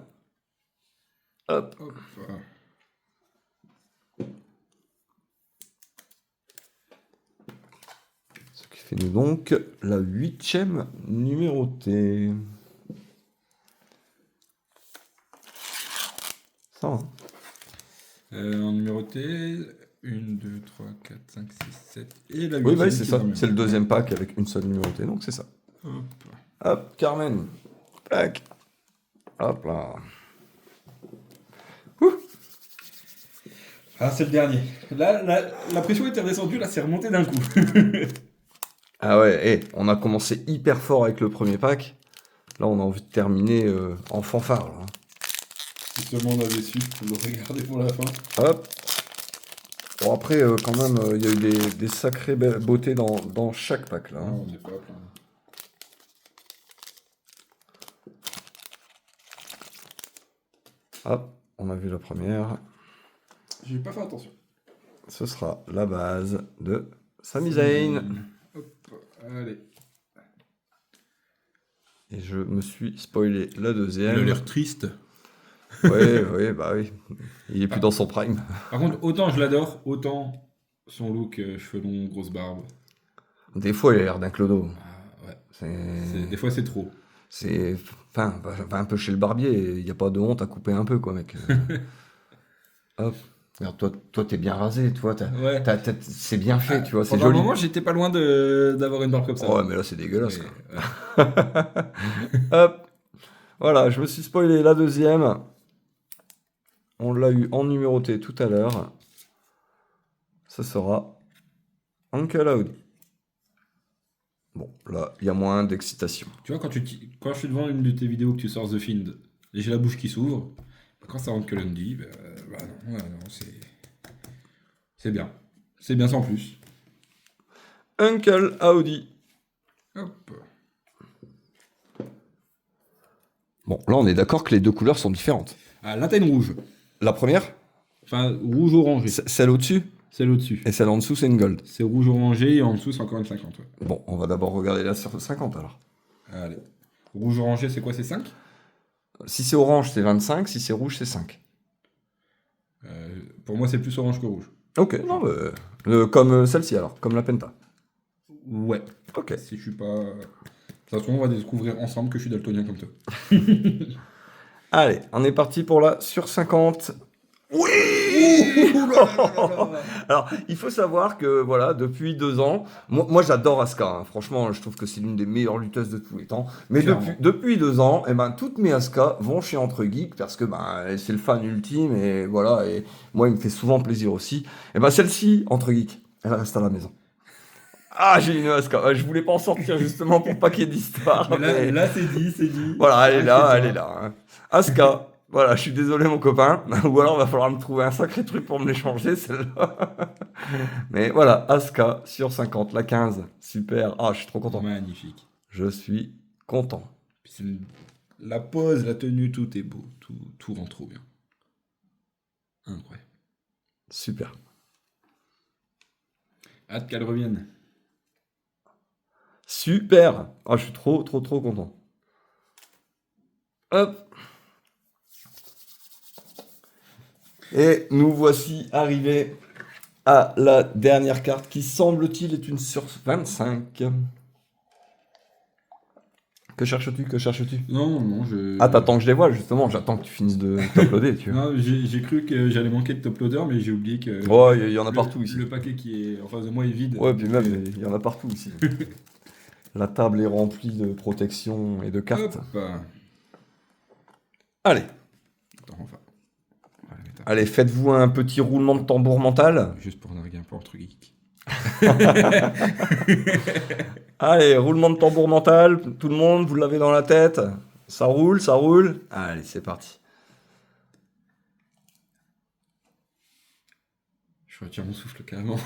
Hop. Hop. Ce qui fait nous donc la 8e numérotée. Ça, hein. En numéroté, 1, 2, 3, 4, 5, 6, 7 et la 8. Oui, c'est ça. C'est le deuxième pack avec une seule numérotée, donc c'est ça. Hop. Hop, Carmen. Plac. Hop là. Ah, c'est le dernier. Là, la pression était redescendue, là, c'est remonté d'un coup. Ah ouais, on a commencé hyper fort avec le premier pack. Là, on a envie de terminer en fanfare. Là. Si seulement on avait su le regarder pour la fin. Hop. Bon, après, quand même, il y a eu des sacrées beautés dans chaque pack. Là, Ah, hein. on n'est pas plein. Hop, on a vu la première. J'ai pas fait attention. Ce sera la base de Sami Zayn. Hop, allez. Et je me suis spoilé la deuxième. Il a l'air triste. Oui, bah oui. Il est plus dans son prime. Par contre, autant je l'adore, autant son look, cheveux longs, grosse barbe. Des fois, il a l'air d'un clodo. Ah, ouais. C'est... Des fois, c'est trop. C'est... Enfin, va un peu chez le barbier, il n'y a pas de honte à couper un peu, quoi, mec. Hop. Regarde, toi, t'es bien rasé, toi. Ouais. C'est bien fait, tu vois, c'est Pendant joli. un moment, j'étais pas loin d'avoir une barbe comme ça. Ouais, mais là, c'est dégueulasse, Mais, quoi. Hop. Voilà, je me suis spoilé la deuxième. On l'a eu en numéroté tout à l'heure. Ce sera Uncle Audi. Bon, là, il y a moins d'excitation. Tu vois, quand je suis devant une de tes vidéos que tu sors The Find, et j'ai la bouche qui s'ouvre, quand ça rentre que lundi, non, c'est bien. C'est bien sans plus. Uncle Audi. Hop. Bon, là, on est d'accord que les deux couleurs sont différentes. Ah, là, t'as une rouge. La première, Enfin, rouge-orangé. celle au-dessus, Celle au-dessus. et celle en dessous, c'est une gold. C'est rouge-orangé et en dessous, c'est encore une 50. Ouais. Bon, on va d'abord regarder la sur 50 alors. Allez. Rouge-orangé, c'est quoi? C'est 5? Si c'est orange, c'est 25. Si c'est rouge, c'est 5. Pour moi, c'est plus orange que rouge. Ok, non, comme celle-ci alors, comme la Penta. Ouais. Ok. Si je suis pas. De toute façon, on va découvrir ensemble que je suis daltonien comme toi. Allez, on est parti pour la sur 50. Oui. Alors, il faut savoir que, voilà, depuis 2 ans, moi j'adore Asuka, hein. Franchement, je trouve que c'est l'une des meilleures lutteuses de tous les temps. Mais Clairement. depuis 2 ans, eh ben, toutes mes Asuka vont chez Entre Geeks parce que ben, c'est le fan ultime et voilà, et moi il me fait souvent plaisir aussi. Et ben celle-ci, Entre Geeks, elle reste à la maison. Ah, j'ai une Asuka. Je voulais pas en sortir justement pour pas qu'il y ait d'histoire. Mais là, c'est dit, c'est dit. Voilà, elle est là, Ah, elle est là. Hein. Asuka. Voilà, je suis désolé mon copain, ou alors va falloir me trouver un sacré truc pour me l'échanger celle-là. Mais voilà, Asuka sur 50, la 15, super. Ah, je suis trop content. Magnifique. Je suis content. Puis la pose, la tenue, tout est beau. Tout rend trop bien. Incroyable. Super. Hâte qu'elle revienne. Super. Ah, je suis trop content. Hop. Et nous voici arrivés à la dernière carte qui, semble-t-il, est une sur 25. Que cherches-tu? Non, je. Ah, t'attends que je les vois, justement. J'attends que tu finisses de t'uploader, tu vois. Non, j'ai cru que j'allais manquer de top loader, mais j'ai oublié que. Ouais, il y en a partout ici. Le paquet qui est en face de moi est vide. Ouais, puis même, il y en a partout ici. La table est remplie de protection et de cartes. Hop. Allez, Attends, enfin. On va la mettre allez, faites-vous un petit roulement de tambour mental. juste pour narguer un peu entre geeks. Allez, roulement de tambour mental. Tout le monde, vous l'avez dans la tête. Ça roule, ça roule. Allez, c'est parti. Je retire mon souffle carrément.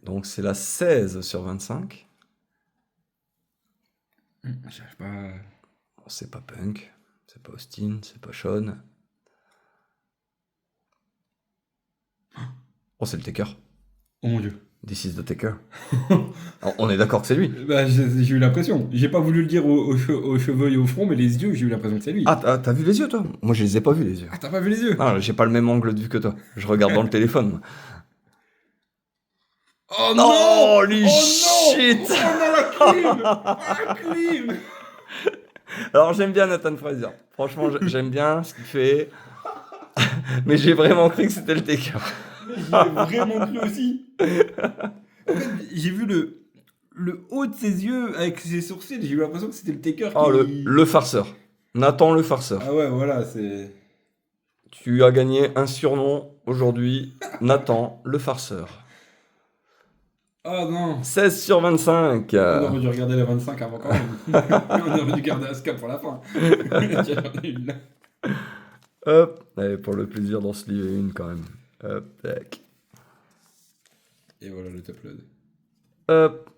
Donc c'est la 16 sur 25. J'arrive pas. Bon, c'est pas Punk, c'est pas Austin, c'est pas Sean. Oh, c'est le Taker. Oh mon dieu. This is the Taker. On est d'accord que c'est lui. Bah, j'ai eu l'impression. J'ai pas voulu le dire aux cheveux et au front, mais les yeux, j'ai eu l'impression que c'est lui. Ah, t'as vu les yeux, toi? Moi, je les ai pas vus, les yeux. Ah, t'as pas vu les yeux? Ah, j'ai pas le même angle de vue que toi. Je regarde dans le téléphone, moi. Oh Non, non! holy Oh shit! non! Oh non, la clim! La clim! Alors, j'aime bien Nathan Fraser. Franchement, j'aime bien ce qu'il fait. Mais j'ai vraiment cru que c'était le Taker. Mais j'y ai vraiment cru aussi. En fait, j'ai vu le haut de ses yeux avec ses sourcils, j'ai eu l'impression que c'était le Taker qui... Oh, le farceur. Nathan le farceur. Ah ouais, voilà, c'est... Tu as gagné un surnom aujourd'hui. Nathan le farceur. Ah non! 16 sur 25. On aurait dû regarder les 25 avant quand même. On aurait dû garder Asuka pour la fin. J'en ai une là. Hop. Allez, pour le plaisir d'en se livrer une quand même. Hop, tac. Et voilà le top load. Hop.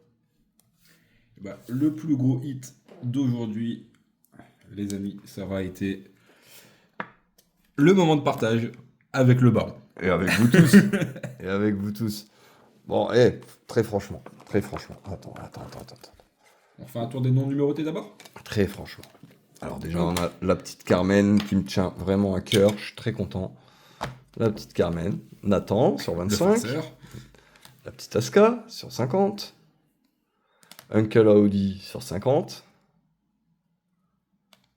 Bah, le plus gros hit d'aujourd'hui, les amis, ça aura été le moment de partage avec le baron. Et avec vous tous. Et avec vous tous. Bon, très franchement. Attends. On fait un tour des noms numérotés d'abord? Très franchement. Alors déjà, on a la petite Carmen qui me tient vraiment à cœur. Je suis très content. La petite Carmen. Nathan sur Le 25. farceur. La petite Asuka sur 50. Uncle Audi sur 50.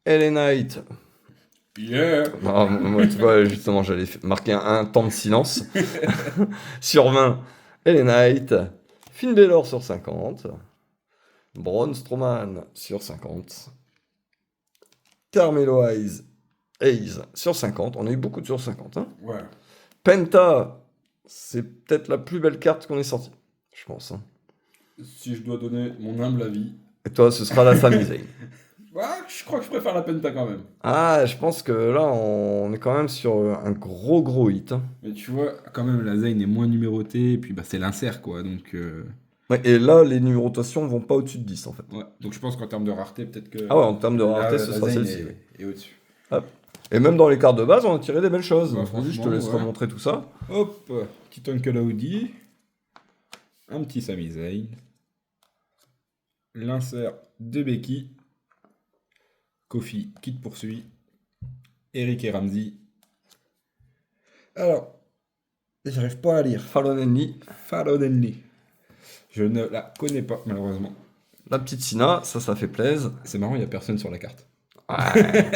LA Knight. Yeah! Non, moi, tu vois, justement, j'allais marquer un temps de silence. Sur 20, LA Knight. Finn Balor sur 50. Braun Strowman sur 50. Carmelo Hayes sur 50. On a eu beaucoup de sur 50. Hein. Ouais. Penta, c'est peut-être la plus belle carte qu'on ait sortie, je pense. Hein. Si je dois donner mon humble avis, Et toi, ce sera la Sami Zayn. ouais, je crois que je préfère la Penta quand même. Ah, je pense que là, on est quand même sur un gros hit. Hein. Mais tu vois, quand même, la Zayn est moins numérotée, et puis bah, c'est l'insert quoi, donc... Ouais, et là, les numérotations vont pas au-dessus de 10 en fait. Ouais, donc je pense qu'en termes de rareté, peut-être que... Ah ouais, en termes de rareté, la ce sera Zayn celle-ci. est, Ouais. est au-dessus. Et même dans les cartes de base, on a tiré des belles choses. Bah, Vas-y, je te franchement, laisse ouais. remontrer tout ça. Hop, petit Uncle Audi, un petit Sami Zayn, l'insert de Becky, Kofi qui te poursuit, Eric et Ramsey. Alors, j'arrive pas à lire. Fallon Henley. Fallon Henley. Je ne la connais pas, malheureusement. La petite Sina, ça fait plaisir. C'est marrant, il n'y a personne sur la carte. Ouais.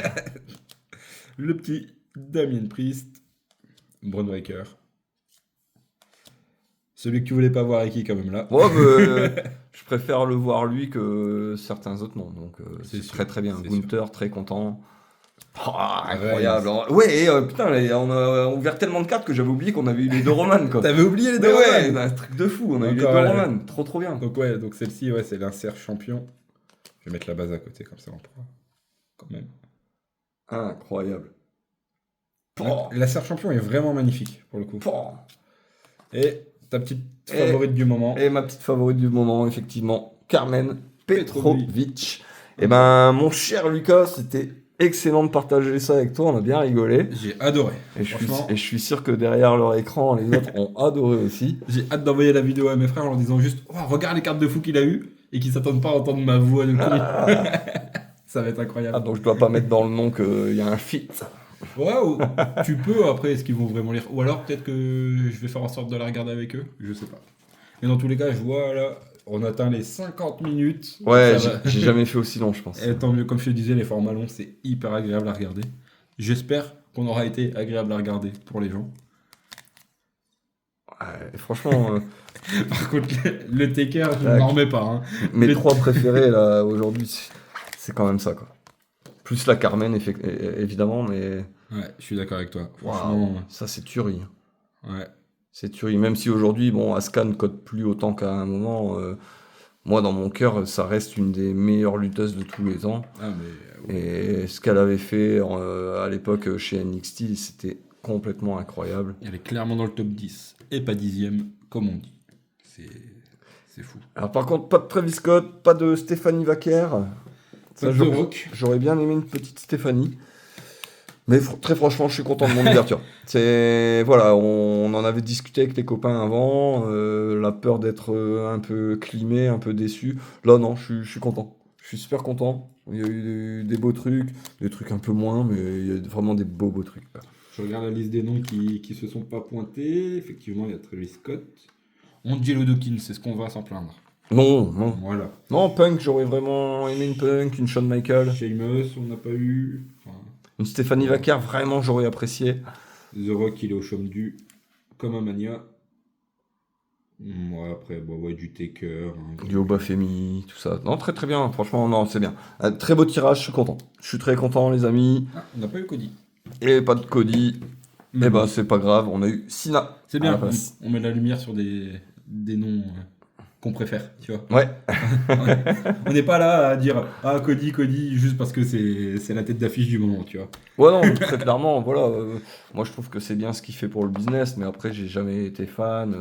Le petit Damien Priest, Braun Breaker. Celui que tu voulais pas voir Ricky quand même là. Bon, je préfère le voir lui que certains autres noms. Donc c'est sûr, très bien. c'est Gunther, très content. Oh, Ouais, incroyable. Ouais, et, putain, on a ouvert tellement de cartes que j'avais oublié qu'on avait eu les deux Roman. Quoi. T'avais oublié les Mais deux ouais, Roman. un truc de fou. On a eu les Encore, deux ouais. Roman. Trop bien. Donc ouais, donc celle-ci, ouais, c'est l'insert champion. Je vais mettre la base à côté, comme ça on pourra quand même. Incroyable. L'insert champion est vraiment magnifique, pour le coup. Et ta petite favorite du moment. Et ma petite favorite du moment, effectivement, Carmen Petrovic. Petrovic. Et ben, mon cher Lucas, c'était excellent de partager ça avec toi. On a bien rigolé. J'ai adoré. Et je Franchement, suis sûr que derrière leur écran, les autres ont adoré aussi. j'ai hâte d'envoyer la vidéo à mes frères en leur disant juste oh, regarde les cartes de fou qu'il a eu et qu'ils s'attendent pas à entendre ma voix de couille. Ça va être incroyable. Ah, donc je dois pas mettre dans le nom qu'il y a un fit. Ouais, tu peux, après, est-ce qu'ils vont vraiment lire? Ou alors peut-être que je vais faire en sorte de la regarder avec eux, je sais pas. Mais dans tous les cas, je vois là, on atteint les 50 minutes. Ouais, Ça va. j'ai jamais fait aussi long, je pense. Et tant mieux, comme je te disais, les formats longs, c'est hyper agréable à regarder. J'espère qu'on aura été agréable à regarder pour les gens. Franchement, Par contre, le Taker, je Tac. m'en remets pas. Hein. mes Le- 3 préférés là aujourd'hui, c'est quand même ça quoi. Plus la Carmen évidemment, mais Ouais, je suis d'accord avec toi. waouh, Franchement, ça c'est tuerie. ouais. C'est tuerie. Même si aujourd'hui, bon, Asuka ne cote plus autant qu'à un moment, moi dans mon cœur, ça reste une des meilleures lutteuses de tous les temps. Ah, mais Et ce qu'elle avait fait à l'époque chez NXT, c'était complètement incroyable. elle est clairement dans le top 10 et pas 10e, comme on dit. C'est fou. Alors par contre, pas de Travis Scott, pas de Stephanie Vaquer. Pas de Rock. J'aurais bien aimé une petite Stéphanie. Mais très franchement, je suis content de mon ouverture. C'est voilà, on en avait discuté avec les copains avant, la peur d'être un peu climé, un peu déçu. Là non, je suis content. Je suis super content. Il y a eu des beaux trucs, des trucs un peu moins, mais il y a vraiment des beaux trucs. Je regarde la liste des noms qui se sont pas pointés. Effectivement, il y a Travis Scott. Angelo Dawkins, c'est ce qu'on va s'en plaindre. Non. Voilà. Non, Punk, j'aurais vraiment aimé une Punk, une Shawn Michaels. Sheamus, on n'a pas eu. Enfin, Une Stéphanie Vaquer, vraiment j'aurais apprécié. The Rock, il est au chaume du. Comme un mania. Ouais, après, ouais, du Taker. Hein, Du Obafemi, tout ça. Non, très très bien, franchement, non, c'est bien. Très beau tirage, je suis content. Je suis très content, les amis. Ah, on n'a pas eu Cody. Et pas de Cody. Mais Eh bon, ben, c'est pas grave, on a eu Sina. c'est à bien, la place. on met la lumière sur des noms qu'on préfère, tu vois. Ouais, On n'est pas là à dire ah Cody juste parce que c'est la tête d'affiche du moment, tu vois. ouais, non, très clairement, voilà. Moi, je trouve que c'est bien ce qu'il fait pour le business, mais après, j'ai jamais été fan.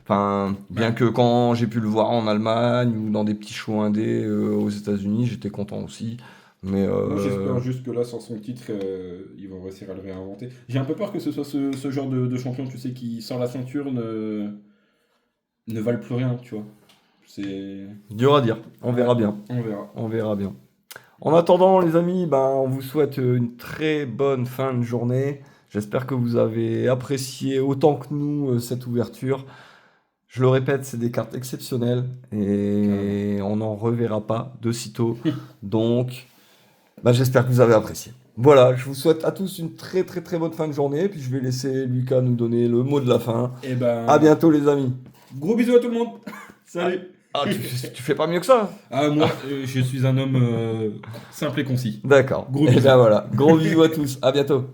Enfin, bien Ouais. que quand j'ai pu le voir en Allemagne ou dans des petits shows indés aux États-Unis, j'étais content aussi. Mais Moi j'espère juste que là sans son titre ils vont réussir à le réinventer. J'ai un peu peur que ce soit ce genre de champion, tu sais, qui sans la ceinture ne valent plus rien, tu vois. C'est. dur à dire, on verra bien. On verra. On verra bien. En attendant, les amis, ben, on vous souhaite une très bonne fin de journée. J'espère que vous avez apprécié autant que nous cette ouverture. Je le répète, c'est des cartes exceptionnelles et on n'en reverra pas de sitôt. Donc, ben, j'espère que vous avez apprécié. Voilà, je vous souhaite à tous une très très très bonne fin de journée. Puis je vais laisser Lucas nous donner le mot de la fin. Et ben. À bientôt, les amis. Gros bisous à tout le monde. Salut. Ah, tu fais pas mieux que ça? Ah moi je suis un homme simple et concis. D'accord. Gros Et bisous. ben voilà, gros bisous à tous. À bientôt.